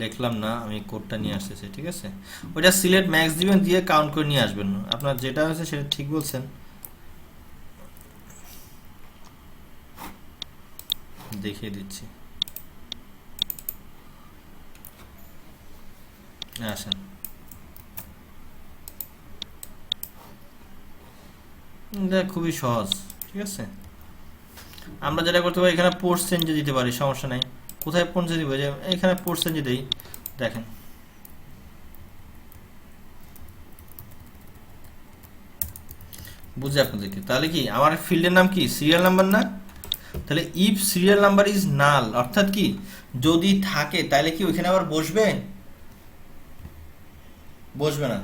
লিখলাম না, আমি কোডটা নিয়ে আসতেছি, ঠিক আছে? ওইটা সিলেক্ট ম্যাক্স দিবেন, দিয়ে কাউন্ট করে নিয়ে আসবেন। আপনার যেটা হয়েছে সেটা ঠিক বলছেন, দেখিয়ে দিচ্ছি। আসেন, এটা খুবই সহজ, ঠিক আছে? আমরা যেটা করতে পারি, এখানে পার্সেন্টে দিতে পারি, সমস্যা নাই। কোথায় পার্সেন্ট দিব, যে এখানে পার্সেন্টে দেই, দেখেন বুঝে আপনাদেরকে। তাহলে কি আমার ফিল্ডের নাম কি, সিরিয়াল নাম্বার না? তাহলে if serial number is null, অর্থাৎ কি যদি থাকে তাহলে কি ওইখানে আবার বসবে? বসবে না।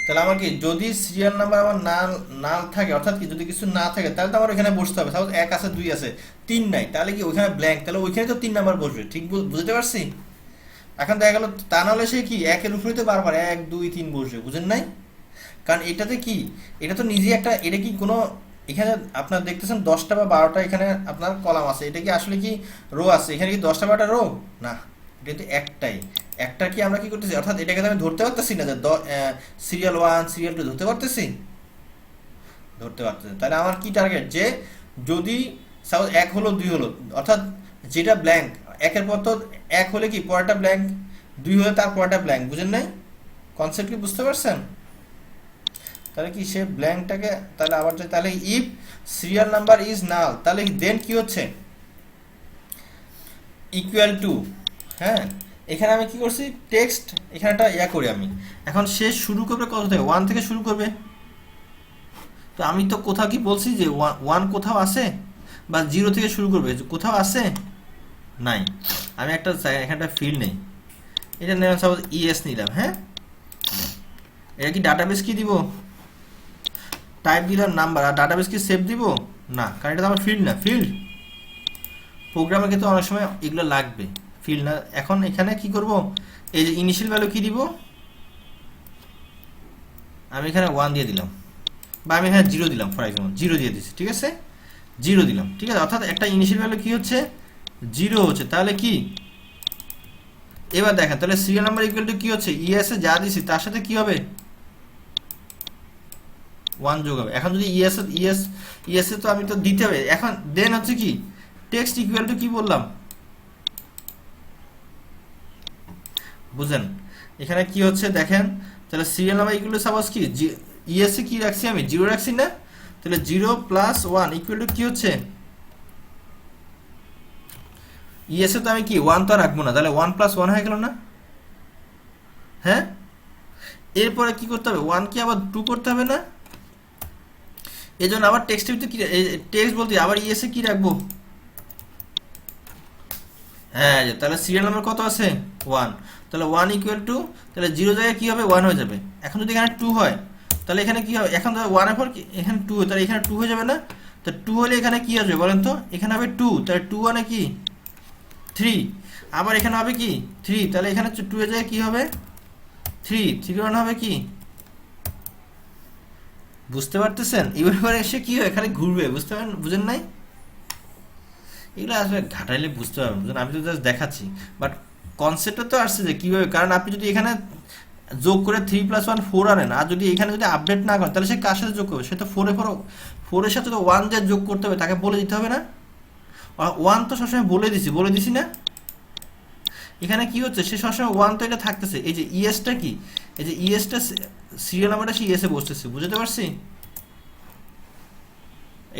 তাহলে আমার কি, যদি সিরিয়াল নাম্বার আমার নাল নাল থাকে, অর্থাৎ কি যদি কিছু না থাকে, তাহলে তো আমার ওইখানে বসতে হবে। সাপোজ 1 আছে, 2 আছে, 3 নাই, তাহলে কি ওইখানে ব্ল্যাঙ্ক, তাহলে ওইখানে তো 3 নাম্বার বসবে। ঠিক বুঝতে পারছি? এখন দেখা গেল তা নাহলে সে কি একের উপরে তো বারবার 1 2 3 বসবে, বুঝেন নাই? কারণ এটাতে কি, এটা তো নিজে একটা, এটা কি কোনো, এখানে আপনার দেখতেছেন 10টা বা 12টা এখানে আপনার কলাম আছে, এটা কি আসলে কি রো আছে? এখানে কি 10টা 12টা রো? না, এটা কিন্তু একটাই। একটা কি আমরা কি করতেছি, অর্থাৎ এটাকে আমি ধরতে পারতেছি না যে সিরিয়াল 1 সিরিয়াল 2 ধরতে পারতেছি, ধরতে পারতেছি। তাহলে আমার কি টার্গেট, যে যদি সাপোজ 1 হলো 2 হলো, অর্থাৎ যেটা ব্ল্যাঙ্ক, একের পর তো 1 হলে কি পরেরটা ব্ল্যাঙ্ক, 2 হলে তার পরেরটা ব্ল্যাঙ্ক, বুঝেন নাই? কনসেপ্ট কি বুঝতে পারছেন? তাহলে কি সে ব্ল্যাঙ্কটাকে, তাহলে আবার তাহলে if serial number is null, তাহলে দেন কি হচ্ছে, ইকুয়াল টু, হ্যাঁ, এখানে আমি কি করছি, টেক্সট এখানে একটা করি আমি। এখন সে শুরু করবে কত থেকে, 1 থেকে শুরু করবে। তো আমি তো কোথাও কি বলছি যে 1 কোথাও আছে, বা 0 থেকে শুরু করবে, কোথাও আছে নাই। আমি একটা এখানে একটা ফিল্ড নেই, এটা নিলাম সাপোজ ইএস নিলাম, হ্যাঁ, এটা কি ডাটাবেস কি দিব, টাইপ দিলাম নাম্বার, আর ডাটাবেস কি সেভ দিব না, কারণ এটা তো আমার ফিল্ড না। ফিল্ড প্রোগ্রামে কিন্তু অনেক সময় এগুলো লাগবে, ফিল্ড না। এখন এখানে কি করব, এই যে ইনিশিয়াল ভ্যালু কি দিব, আমি এখানে 1 দিয়ে দিলাম, বা আমি এখানে 0 দিলাম, ফর এক্সাম্পল 0 দিয়ে দিচ্ছি, ঠিক আছে? 0 দিলাম, ঠিক আছে? অর্থাৎ একটা ইনিশিয়াল ভ্যালু কি হচ্ছে, 0 হচ্ছে। তাহলে কি, এবার দেখেন, তাহলে সিরিয়াল নাম্বার ইকুয়াল টু কি হচ্ছে, ইএস এ যা দিছি তার সাথে কি হবে, 1 যোগ হবে। এখন যদি ইএস এ তো আমি তো দিতে হবে। এখন দেন হচ্ছে কি, টেক্সট ইকুয়াল টু কি বললাম, বুঝেন? এখানে কি হচ্ছে দেখেন, তাহলে serial number equal to suppose কি, ইএস এ কি রাখছি আমি, 0 রাখছি না? তাহলে 0 প্লাস 1 ইকুয়াল টু কি হচ্ছে, ইএস এ তো আমি কি 1 তো রাখবো না, তাহলে 1 প্লাস 1 হয়ে গেল না? হ্যাঁ, এরপরে কি করতে হবে, 1 কি আবার 2 করতে হবে না? এই জন্য আবার টেক্সটের ভিতরে কি, টেক্সট বলতে আবার ইএস এ কি রাখবো, হ্যাঁ, তাহলে সিরিয়াল নাম্বার কত আছে, 1। তাহলে 1 ইকুয়াল টু, তাহলে 0 জায়গায় কি হবে, 1 হয়ে যাবে। এখন যদি এখানে 2 হয়, তাহলে এখানে কি হবে, এখন 1 এর পর এখানে 2, তাহলে এখানে 2 হয়ে যাবে না? তো 2 হলে এখানে কি আসবে বলেন তো, এখানে হবে 2, তাহলে 2 মানে কি 3, আবার এখানে হবে কি 3, তাহলে এখানে 2 এর জায়গায় কি হবে 3, 3 মানে হবে কি, বুঝতে পারতেছেন? এবার এসে কি হয়, এখানে ঘুরবে, বুঝতে পারেন, বুঝেন নাই? এগুলো আসলে ঘাটাইলে বুঝতে পারবেন, বুঝলেন? আমি তো জাস্ট দেখাচ্ছি, বাট কনসেপ্টটা তো আসছে যে কীভাবে। কারণ আপনি যদি এখানে যোগ করে 3 + 1 4 আনেন, আর যদি এখানে যদি আপডেট না করেন, তাহলে সে কার সাথে যোগ করবে, সে তো 4 এর সাথে তো 1 যে যোগ করতে হবে, তাকে বলে দিতে হবে না? 1 তো সবসময় বলে দিছি না? এখানে কি হচ্ছে, সে সবসময় 1 তো এটা থাকতেছে। এই যে ইএসটা কি, এই যে ইএসটা সিরিয়াল নাম্বারটা সে ইএসে বসতেছে, বুঝতে পারছি?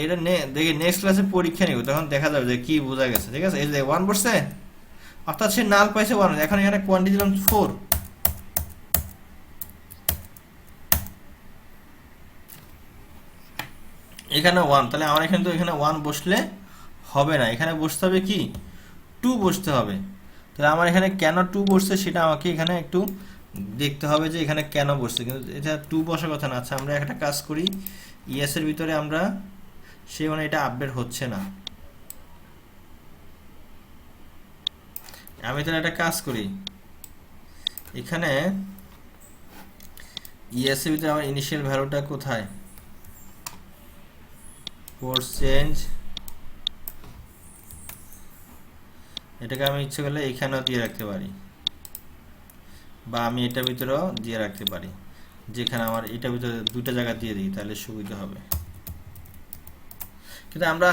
এটা দেখি নেক্সট ক্লাসে পরীক্ষা নিব, তখন দেখা যাবে যে কি বোঝা গেছে, ঠিক আছে? এই যে 1 বসছে, অর্থাৎ সে নাল পাইছে 1। এখন এখানে কোয়ান্টিটি দিলাম 4, এখানে 1, তাহলে আমার এখানে তো এখানে 1 বসলে হবে না, এখানে বসতে হবে কি 2 বসতে হবে। তাহলে আমার এখানে কেন 2 বসছে সেটা আমাকে এখানে একটু দেখতে হবে যে এখানে কেন বসছে, কিন্তু এটা 2 বসার কথা না। আচ্ছা আমরা একটা কাজ করি, ইএস এর ভিতরে আমরা মানে এটা আপডেট হচ্ছে না, আমি তাহলে একটা কাজ করি, এখানে ইএস এর ভিতরে আমার ইনিশিয়াল ভ্যালুটা কোথায়, কোর্স চেঞ্জ, এটাকে আমি ইচ্ছে করলে এখানেও দিয়ে রাখতে পারি, বা আমি এটার ভিতরেও দিয়ে রাখতে পারি, যেখানে আমার এটার ভিতরে দুটো জায়গা দিয়ে দিই তাহলে সুবিধা হবে। কিন্তু আমরা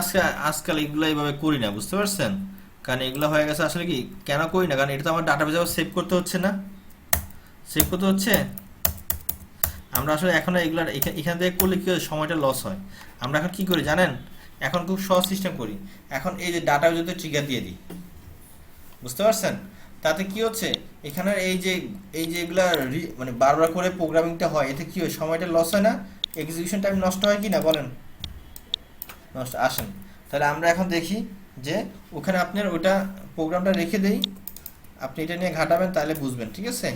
আজকাল এগুলো এইভাবে করি না, বুঝতে পারছেন, কারণ এগুলো হয়ে গেছে আসলে কি কেন করি না, কারণ এটা তো আমার ডাটাবেজে সেভ করতে হচ্ছে না, সেভ করতে হচ্ছে। আমরা আসলে এখন এগুলো এখান থেকে করলে কি সময়টা লস হয়। আমরা এখন কি করি জানেন, এখন খুব সহজ সিস্টেম করি, এখন এই যে ডাটাবেজে ট্রিগার দিয়ে দিই, বুঝতে পারছেন, তাতে কি হচ্ছে এখানে এই যে এগুলা মানে বারবার করে প্রোগ্রামিংটা হয়, এতে কি হয় সময়টা লস হয় না, এক্সিকিউশন টাইম নষ্ট হয় কি না বলেন, নষ্ট। আসেন তাহলে আমরা এখন দেখি যে ওখানে আপনার ওটা প্রোগ্রামটা রেখে দেই, আপনি এটা নিয়ে ঘাটাবেন তাহলে বুঝবেন, ঠিক আছে।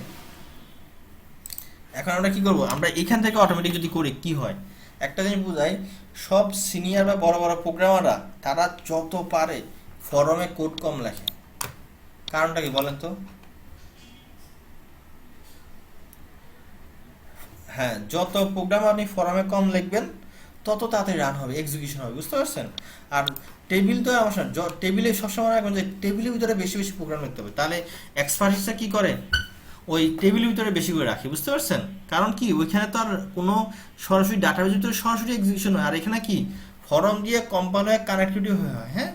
এখন আমরা কি করব, আমরা এখান থেকে অটোমেটিক যদি করি কি হয়, একটা জিনিস বুঝাই, সব সিনিয়র বা বড় বড় প্রোগ্রামাররা তারা যত পারে ফরমে কোড কম লেখে, কারণটা কি বলেন তো। হ্যাঁ, যত প্রোগ্রাম আপনি ফরমে কম লিখবেন তত তাড়াতাড়ি রান হবে, এক্সিকিউশন হবে, বুঝতে পারছেন। আর টেবিল তো আমার টেবিলে সবসময় রাখবেন যে টেবিলের ভিতরে বেশি বেশি প্রোগ্রাম লিখতে হবে, তাহলে এক্সপার্টিসটা কি করে ওই টেবিলের ভিতরে বেশি করে রাখি, বুঝতে পারছেন। কারণ কি ওইখানে তো আর কোনো সরাসরি ডাটাবেজের ভিতরে সরাসরি এক্সিকিউশন হয়, আর এখানে কি ফরম দিয়ে কম্পাইল হয়ে কানেক্টিভিটি হয়। হ্যাঁ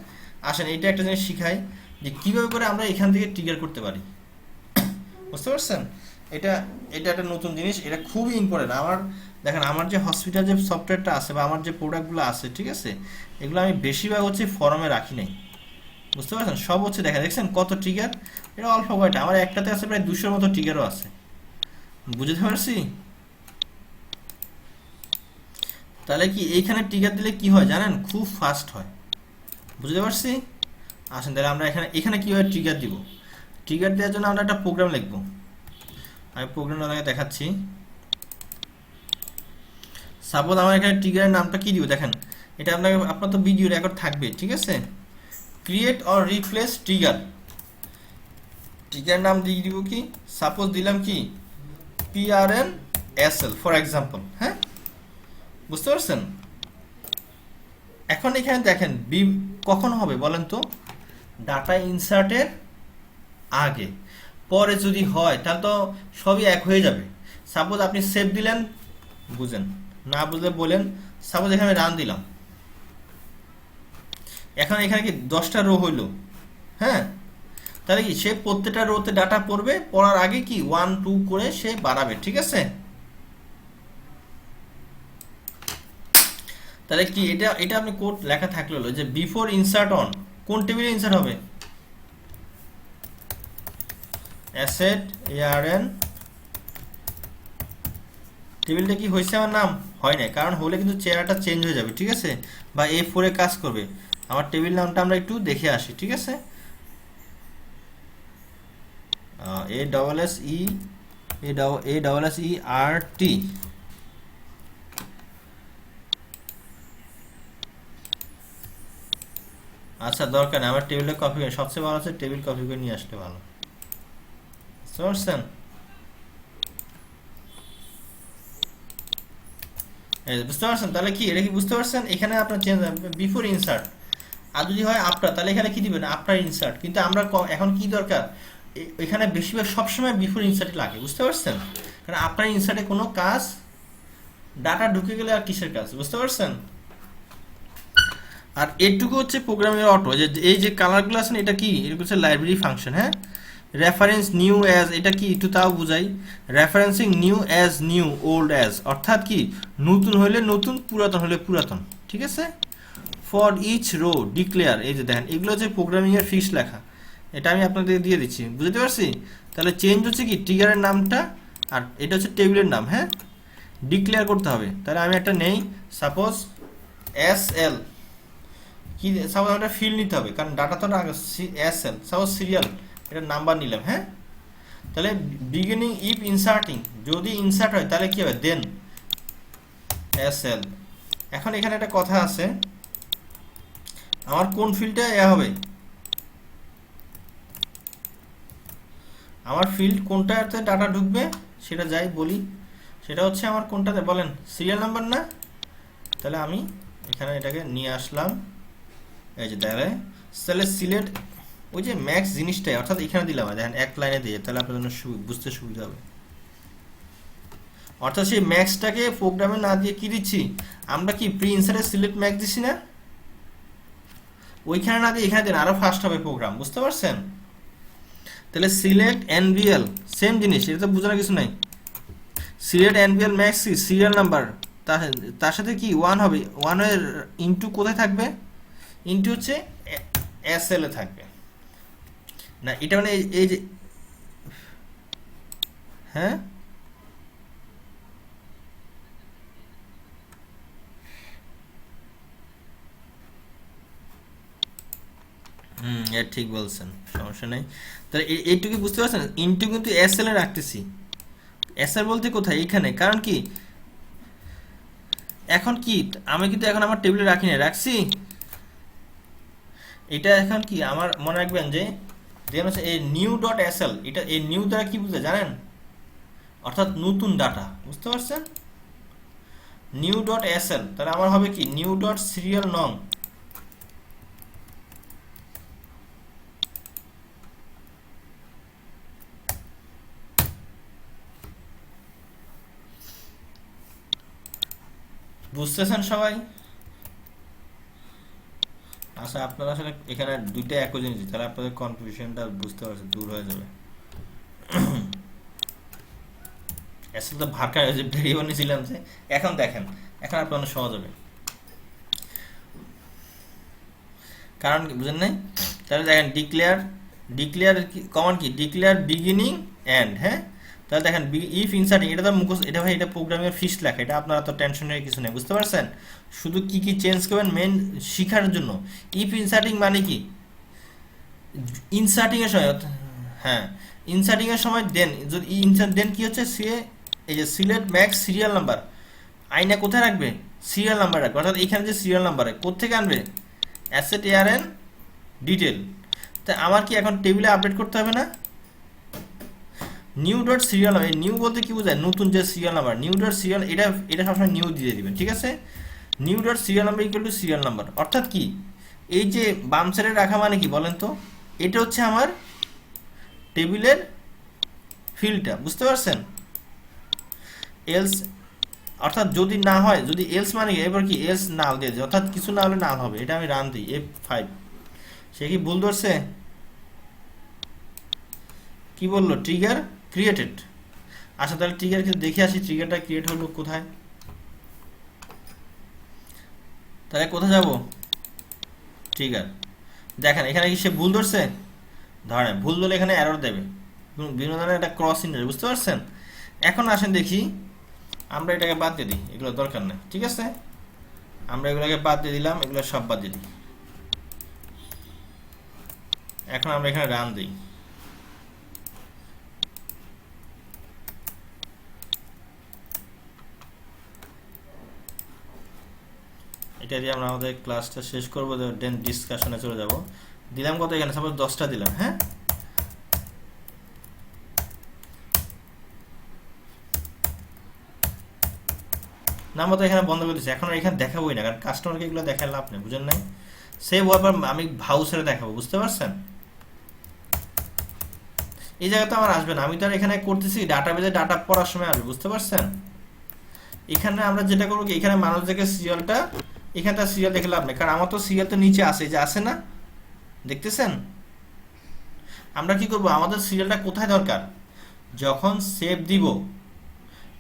আসেন এইটা একটা জিনিস শিখাই যে কীভাবে করে আমরা এখান থেকে ট্রিগার করতে পারি, বুঝতে পারছেন। এটা এটা একটা নতুন জিনিস, এটা খুবই ইম্পর্টেন্ট। আমার দেখেন আমার যে হসপিটাল যে সফটওয়্যারটা আছে বা আমার যে প্রোডাক্টগুলো আছে, ঠিক আছে, এগুলো আমি বেশিরভাগ হচ্ছে ফরমে রাখি নাই, বুঝতে পারছেন। সব হচ্ছে দেখছেন কত ট্রিগার, এটা অল্প কয়টা, আমার একটাতে আছে প্রায় 200-র মতো ট্রিগারও আছে, বুঝতে পারছি। তাহলে কি এইখানে ট্রিগার দিলে কি হয় জানেন, খুব ফাস্ট হয়, বুঝতে পারছি। আসেন তাহলে আমরা এখানে কীভাবে ট্রিগার দিব, ট্রিগার দেওয়ার জন্য আমরা একটা প্রোগ্রাম লিখবো, আমি প্রোগ্রামটা দেখাচ্ছি। সাপোজ আমার এখানে ট্রিগারের নামটা কি দিব দেখেন, এটা আপনার তো ভিডিও রেকর্ড থাকবে, ঠিক আছে। Create or replace trigger, trigger নাম দিয়ে দিব কি, সাপোজ দিলাম কি PRNSL ফর এক্সাম্পল, হ্যাঁ বুঝতে পারছেন। এখন এখানে দেখেন কখন হবে বলেন তো, ডাটা ইনসার্টের আগে, পরে যদি হয় তাহলে তো সবই এক হয়ে যাবে। সাপোজ আপনি সেভ দিলেন, বুঝেন না বুঝলে বলেন, সাপোজ এখানে রান দিলাম, এখন এখানে কি 10টা রো হইলো, হ্যাঁ, তাহলে কি সে প্রত্যেকটা রোতে ডাটা পড়বে, পড়ার আগে কি 1 2 করে সে বাড়াবে, ঠিক আছে। তাহলে কি এটা আপনি কোড লেখা থাকলে হলো যে বিফোর ইনসার্ট অন, কোন টেবিলে ইনসার্ট হবে, অ্যাসেট ARN, টেবিলটা কি হয়েছে আমার নাম হয় না, কারণ হলে কিন্তু চেহারাটা চেঞ্জ হয়ে যাবে, ঠিক আছে, বা A4 এ কাজ করবে। আমার টেবিল নামটা আমরা একটু দেখে আসি, ঠিক আছে। ASSERT, আচ্ছা দরকার নেই, আমার টেবিলটা কপি করে, সবচেয়ে ভালো হচ্ছে টেবিল কপি করে নিয়ে আসলে ভালো, বুঝতে পারছেন। বুঝতে পারছেন, তাহলে কি এটা কি বুঝতে পারছেন, এখানে আপনার চেঞ্জ বিফোর ইনসার্ট, আর যদি হয় আফটার তাহলে এখানে কি দিবেন আফটার ইনসার্ট, কিন্তু আমরা এখন কি দরকার, এখানে বেশিরভাগ সবসময় বিফোর ইনসার্টই লাগে, বুঝতে পারছেন, কারণ আফটার ইনসার্টে কোনো কাজ, ডাটা ঢুকে গেলে আর কিসের কাজ, বুঝতে পারছেন। আর এটুকু হচ্ছে প্রোগ্রামিং অটো, যে এই যে কালারগুলো আছে এটা কি, এটা হচ্ছে লাইব্রেরি ফাংশন, হ্যাঁ। রেফারেন্স নিউ অ্যাজ, এটা কি একটু তাও বুঝাই, referencing new as new, old as, অর্থাৎ কি নতুন হলে নতুন, পুরাতন হলে পুরাতন, ঠিক আছে। ফর ইচ রো ডিক্লেয়ার, এই যে দেখেন এগুলো হচ্ছে প্রোগ্রামিং এর ফিক্স লেখা, এটা আমি আপনাদের দিয়ে দিচ্ছি, বুঝতে পারছি। তাহলে চেঞ্জ হচ্ছে কি ট্রিগারের নামটা, আর এটা হচ্ছে টেবিলের নাম, হ্যাঁ, ডিক্লেয়ার করতে হবে। তাহলে আমি একটা নেই, সাপোজ এস এল কি, সাপোজ আমরা ফিল্ড নিতে হবে কারণ ডাটা তো এস এল, সাপোজ সিরিয়াল, এটা নাম্বার নিলাম, হ্যাঁ। তাহলে বিগিনিং ইফ ইনসার্টিং, যদি ইনসার্ট হয় তাহলে কি হবে, দেন এস এল। এখন এখানে একটা কথা আছে, আমার কোন ফিল্ডটা হবে, আমার ফিল্ড কোনটাতে ডাটা ঢুকবে সেটা যাই বলি, সেটা হচ্ছে আমার কোনটাতে বলেন, সিরিয়াল নাম্বার না। তাহলে আমি এখানে এটাকে নিয়ে আসলাম, এই যে তাহলে সিলেক্ট ওই যে ম্যাক্স জিনিসটাই, অর্থাৎ এখানে দিলাম, দেখেন এক লাইনে দিয়ে, তাহলে আপনার জন্য বুঝতে সুবিধা হবে। অর্থাৎ সেই ম্যাক্সটাকে প্রোগ্রামে না দিয়ে কি দিচ্ছি আমরা, কি প্রি ইনসার্টে সিলেক্ট ম্যাক্স দিচ্ছি না, ওইখানে না দিয়ে এখানে দেন, আরো ফাস্ট হবে প্রোগ্রাম, বুঝতে পারছেন। তাহলে সিলেক্ট এনভিএল সেম জিনিস, এটা তো বোঝানোর কিছু নাই। সিলেক্ট এনভিএল ম্যাক্স সিরিয়াল নাম্বার, তার সাথে কি 1 হবে, 1 এর ইনটু কোথায় থাকবে, ইনটু হচ্ছে এসএল এ থাকবে না, এটা মানে এই যে, হ্যাঁ ঠিক বলছেন, সমস্যা নেই। তাহলে এইটুকু বুঝতে পারছেন, ইনটু কিন্তু এসএল এ রাখতেছি, এসএল বলতে কোথায়, এখানে, কারণ কি এখন কি আমি কিন্তু এখন আমার টেবিলে রাখি না, রাখছি এটা, এখন কি আমার মনে রাখবেন যে এই নিউ ডট এসএল, এটা এই নিউ দ্বারা কি বুঝতে জানেন, অর্থাৎ নতুন ডাটা, বুঝতে পারছেন, নিউ ডট এসএল। তাহলে আমার হবে কি নিউ ডট সিরিয়াল নং, বুঝতেছেন সবাই। আচ্ছা আপনারা আসলে এখানে দুইটা একই জিনিস, তাহলে আপনাদের কনফিউশনটা বুঝতে পারছেন, দূর হয়ে যাবে। আসলে তো ভার্কার ভেরিয়েবল নিয়েছিলাম যে, এখন দেখেন, এখন আপনার সহজ হবে, কারণ কি বুঝেন নাই। তাহলে দেখেন ডিক্লেয়ার কমান্ড কি, ডিক্লেয়ার বিগিনিং এন্ড, হ্যাঁ। তাহলে দেখেন ইফ ইনসার্টিং, এটা তো মুখস্থ, এটা ভাই এটা প্রোগ্রামের ফিস লেখা, এটা আপনারা তো টেনশনের কিছু নেই, বুঝতে পারছেন। শুধু কি কি চেঞ্জ করবেন মেন শিখার জন্য। ইফ ইনসার্টিং মানে কি, ইনসার্টিং এর সময়, হ্যাঁ ইনসার্টিং এর সময় দেন, যদি ইনসার্ট দেন কি হচ্ছে, এই যে সিলেক্ট ম্যাক্স সিরিয়াল নাম্বার, আইনা কোথায় রাখবে, সিরিয়াল নাম্বার রাখবে, অর্থাৎ এখানে যে সিরিয়াল নাম্বার কোত্থেকে আনবে, অ্যাসেট এআরএন ডিটেল। তা আমার কি এখন টেবিলে আপডেট করতে হবে না, new dot serial number, new বলতে কি বোঝায়, নতুন যে serial number, new dot serial, এটা সবসময় নিউ দিয়ে দিবেন, ঠিক আছে। New dot serial number equal to serial number, অর্থাৎ কি এই যে বাম সাইডে রাখা মানে কি বলেন তো, এটা হচ্ছে আমার টেবিলের ফিল্ডটা, বুঝতে পারছেন। এলস অর্থাৎ যদি না হয়, যদি এলস মানে এবার কি এলস নাল দিয়ে, অর্থাৎ কিছু না হলে নাল হবে, এটা আমি রান দিই F5, সে কি ভুল ধরছে, কি বললো, ট্রিগার ক্রিয়েটেড। আচ্ছা তাহলে ট্রিগার দেখে আসি, ট্রিগারটা ক্রিয়েট হলো কোথায়, তাহলে কোথায় যাব, ট্রিগার, দেখেন এখানে কি সে ভুল ধরছে, ধরেন ভুল ধরলে এখানে এরর দেবে, বিভিন্ন ধরনের একটা ক্রস চিহ্ন, বুঝতে পারছেন। এখন আসেন দেখি, আমরা এটাকে বাদ দিয়ে দিই, এগুলো দরকার নেই, ঠিক আছে, আমরা এগুলোকে বাদ দিয়ে দিলাম, এগুলো সব বাদ দিয়ে দিই। এখন আমরা এখানে রান দিই, এটা দিয়ে আমরা আমাদের ক্লাসটা শেষ করবো, দেন ডিসকাশনে চলে যাব। দিলাম কত এখানে, সাপোজ 10টা দিলাম, হ্যাঁ। নাম্বার তো এখানে বন্ধ করে দিচ্ছি, এখন এখানে দেখাবোই না, কারণ কাস্টমারকে এগুলো দেখার লাভ নেই, বুঝেন নাই। সেভ হওয়ার পর আমি ভাউচারে দেখাবো, বুঝতে পারছেন। এই জায়গায় তো আমার আসবে না, আমি তো আর এখানে করতেছি ডাটাবেজে ডাটা পড়ার সময় আসবে, বুঝতে পারছেন। এখানে আমরা যেটা করবো, এখানে মানুষ দেখে সিরিয়ালটা, এখানে তার সিরিয়াল দেখে লাভ নেই, কারণ আমার তো সিরিয়াল তো নিচে আসে, যে আসে না, দেখতেছেন। আমরা কি করব, আমাদের সিরিয়ালটা কোথায় দরকার, যখন সেভ দিব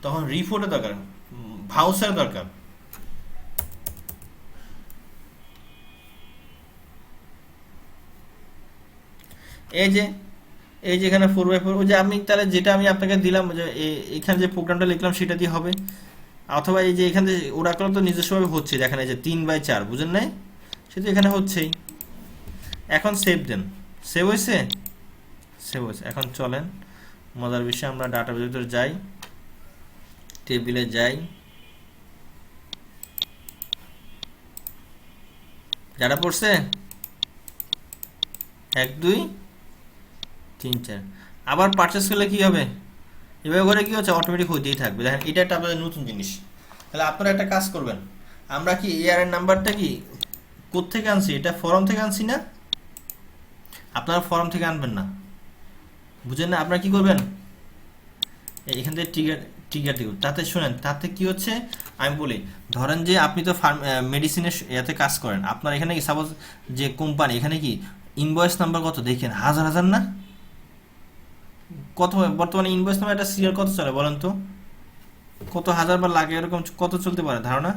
তখন রিপোর্টে দরকার, ভাউচার দরকার। এই যে এখানে 4x4, ওই যে আমি তাহলে যেটা আমি আপনাকে দিলাম, যে এখানে যে প্রোগ্রামটা লিখলাম সেটা দিয়ে হবে, অথবা এই যে এখানে ওরাকল তো নিজস্বভাবে হচ্ছে, দেখেন এই যে 3/4, বুঝেন নাই, সেটা এখানে হচ্ছেই। এখন সেভ দেন, সেভ হয়েছে, সেভ হয়েছে। এখন চলেন মজার বিষয়ে আমরা ডাটাবেসের ভিতরে যাই, টেবিলে যাই, যারা পড়ছে 1 2 3 4, আবার পারচেস করলে কি হবে, এভাবে করে কি হচ্ছে অটোমেটিক হইতেই থাকবে। দেখেন এটা একটা আপনাদের নতুন জিনিস। তাহলে আপনারা একটা কাজ করবেন, আমরা কি এআরএন নাম্বারটা কি কোত্থেকে আনছি, এটা ফর্ম থেকে আনছি না, আপনারা ফর্ম থেকে আনবেন না, বুঝেন না, আপনারা কি করবেন, এখান থেকে ট্রিগার ট্রিগার দিব। তাতে শুনেন, তাতে কি হচ্ছে আমি বলি, ধরেন যে আপনি তো মেডিসিনের ইয়াতে কাজ করেন, আপনার এখানে কি সাপোজ যে কোম্পানি, এখানে কি ইনভয়েস নাম্বার কত দেখেন, হাজার হাজার না, কত বর্তমানে ইনভয়েস নাম্বার একটা সিরিয়াল কত চলে বলেন তো, কত হাজার বা লাগে, এরকম কত চলতে পারে ধারণা?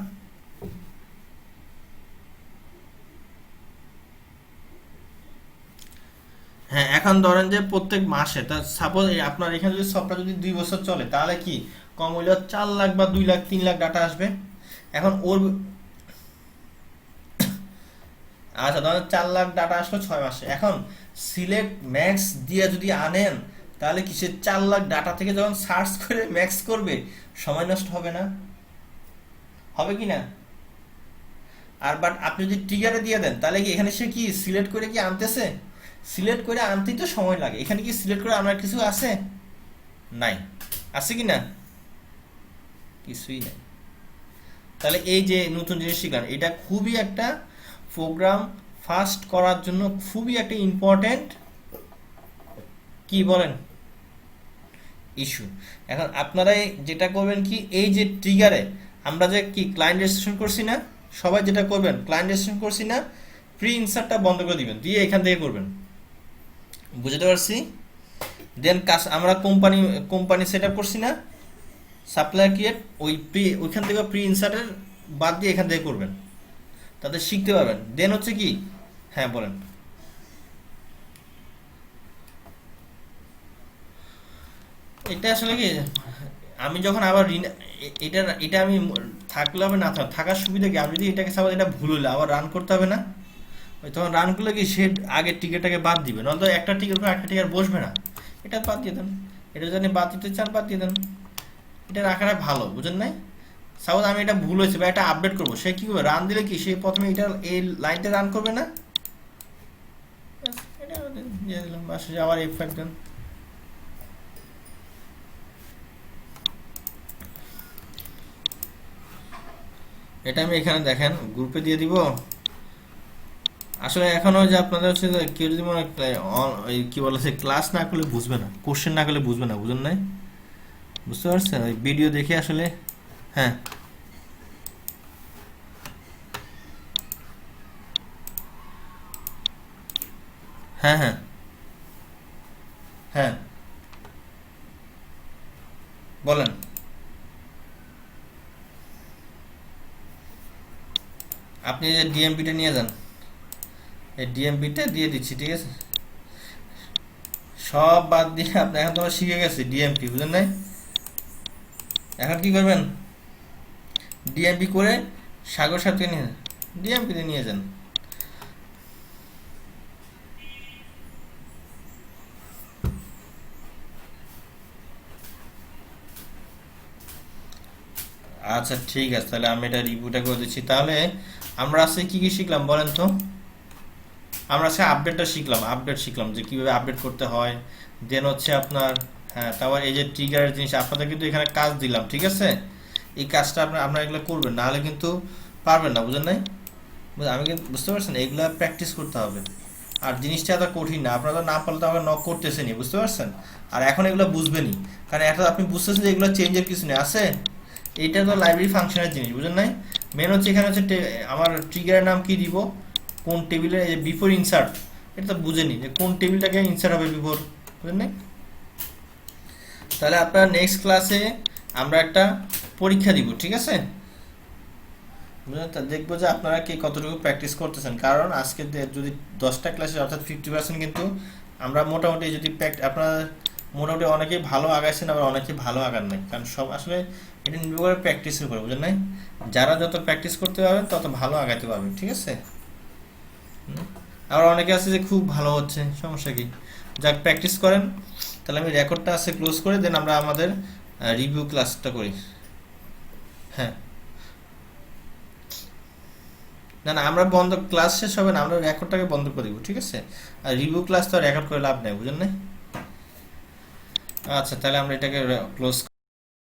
হ্যাঁ, এখন ধরেন যে প্রত্যেক মাসে, তা সাপোজ আপনার এখানে যদি সফটওয়্যার যদি 2 বছর চলে, তাহলে কি কম হইলেও 4 লাখ বা 2 লাখ 3 লাখ ডাটা আসবে। এখন ওর, আচ্ছা ধরেন 4 লাখ ডাটা আসলো 6 মাসে, এখন সিলেক্ট ম্যাক্স দিয়ে যদি আনেন, তাহলে কি সে 4 লাখ ডাটা থেকে যখন সার্চ করে ম্যাক্স করবে, সময় নষ্ট হবে না, হবে কি না? আর বাট আপনি যদি ট্রিগারে দিয়ে দেন, তাহলে কি এখানে সে কি সিলেক্ট করে কি আনতেছে, সিলেক্ট করে আনতেই তো সময় লাগে, এখানে কি সিলেক্ট করে আনার কিছু আছে, নাই, আছে কি না, কিছুই নাই। তাহলে এই যে নতুন জিনিস শিখলেন, এটা খুবই একটা প্রোগ্রাম ফাস্ট করার জন্য খুবই একটা ইম্পর্টেন্ট, কি বলেন, ইস্যু। এখন আপনারাই যেটা করবেন কি, এই যে ট্রিগারে আমরা যে কি ক্লায়েন্ট রেজিস্ট্রেশন করছি না, সবাই যেটা করবেন, ক্লায়েন্ট রেজিস্ট্রেশন করছি না, প্রি ইনসার্টটা বন্ধ করে দিবেন, দিয়ে এখান থেকে করবেন, বুঝতে পারছি। দেন কাজ আমরা কোম্পানি সেট আপ করছি না, সাপ্লায়ার ক্রিয়েট, ওইখান থেকে প্রি ইনসার্টের বাদ দিয়ে এখান থেকে করবেন, তাতে শিখতে পারবেন। দেন হচ্ছে কি, হ্যাঁ বলেন, এটা আসলে কি, আমি যখন আবার এটা এটা আমি থাকলে হবে না, থাকার সুবিধা কি, আমি যদি এটাকে সাপোজ এটা ভুল হলে আবার রান করতে হবে না, ওই তখন রান করলে কি সে আগের টিকিটটাকে বাদ দিবে, নয়তো একটা টিকিট একটা টিকিট বসবে না, এটা বাদ দিয়ে দেন, এটা যদি বাদ দিতে চান বাদ দিয়ে দেন, এটা রাখাটা ভালো, বুঝেন নাই। সাপোজ আমি এটা ভুল হয়েছে বা এটা আপডেট করবো, সে কি করবে, রান দিলে কি সে প্রথমে এটা এই লাইনটা রান করবে না, ব্যাস, এটা দিয়ে দিলাম, বাস আবার F5 দেন। এটা আমি এখানে দেখেন গ্রুপে দিয়ে দিব। আসলে এখনো যে আপনাদের হচ্ছে যে কেউ যদি মনে ওই কি বলে ক্লাস না করলে বুঝবে না, কোশ্চেন না করলে বুঝবে না, বুঝুন নাই, বুঝতে পারছেন, ওই ভিডিও দেখে আসলে, হ্যাঁ হ্যাঁ হ্যাঁ হ্যাঁ বলেন, আপনি যে ডিএমপিটা নিয়ে যান, এই ডিএমপিটা দিয়ে দিচ্ছি, ঠিক আছে, সব বাদ দিয়ে আপনি এখন তোমরা শিখে গেছি ডিএমপি, বুঝলেন নাই, এখন কি করবেন, ডিএমপি করে সাগর সাথে নিয়ে ডিএমপিতে নিয়ে যান। আচ্ছা ঠিক আছে, তাহলে আমি এটা রিভিউটা করে দিচ্ছি। তাহলে আমরা আজকে কি কি শিখলাম বলেন তো, আমরা আজকে আপডেট শিখলাম যে কিভাবে আপডেট করতে হয়, দেন হচ্ছে আপনার, হ্যাঁ তারপর এই যে ট্রিগারের জিনিস আপনাদের কিন্তু এখানে কাজ দিলাম, ঠিক আছে, এই কাজটা আপনারা এগুলো করবেন, নাহলে কিন্তু পারবেন না, বুঝেন নাই, আমি কিন্তু বুঝতে পারছেন, এগুলো প্র্যাকটিস করতে হবে, আর জিনিসটা এত কঠিন না, আপনারা তো না পারলে তো আমাকে নক করতেছেনই, বুঝতে পারছেন, আর এখন এগুলো বুঝবেনই, কারণ এখন আপনি বুঝতেছেন যে এগুলো চেঞ্জের কিছু নেই আছে, এইটা তো লাইব্রেরি ফাংশনের জিনিস, বুঝেন নাই, মেন হচ্ছে এখানে হচ্ছে আমার ট্রিগারের নাম কি দিব, কোন টেবিলে, এই যে বিফোর ইনসার্ট, এটা তো বুঝেনি যে কোন টেবিলটাকে ইনসার্ট হবে বিফোর, বুঝলেন নাই। তাহলে আপনার নেক্সট ক্লাসে আমরা একটা পরীক্ষা দিব, ঠিক আছে, বুঝলেন, তা দেখবো যে আপনারা কে কতটুকু প্র্যাকটিস করতেছেন, কারণ আজকে যদি 10টা ক্লাসে অর্থাৎ 50% কিন্তু আমরা মোটামুটি যদি আপনারা মোটামুটি অনেকেই ভালো আগাইছেন, আবার অনেকেই ভালো আগান নাই, কারণ সব আসলে এটা নির্ভর করে প্র্যাকটিসের উপর, বুঝলেন নাই? যারা যত প্র্যাকটিস করতে পারবেন তত ভালো আগাইতে পারবেন, ঠিক আছে? আবার অনেকে আছে যে খুব ভালো হচ্ছে, সমস্যা কি? যাক, প্র্যাকটিস করেন। তাহলে আমি রেকর্ডটা আছে ক্লোজ করে দেন, আমরা আমাদের রিভিউ ক্লাসটা করি। হ্যাঁ, না না, আমরা বন্ধ, ক্লাস শেষ হবে না, আমরা রেকর্ডটাকে বন্ধ করে দিব, ঠিক আছে? আর রিভিউ ক্লাস তো রেকর্ড করে লাভ নেই, বুঝলেন না? আচ্ছা, তাহলে আমরা এটাকে ক্লোজ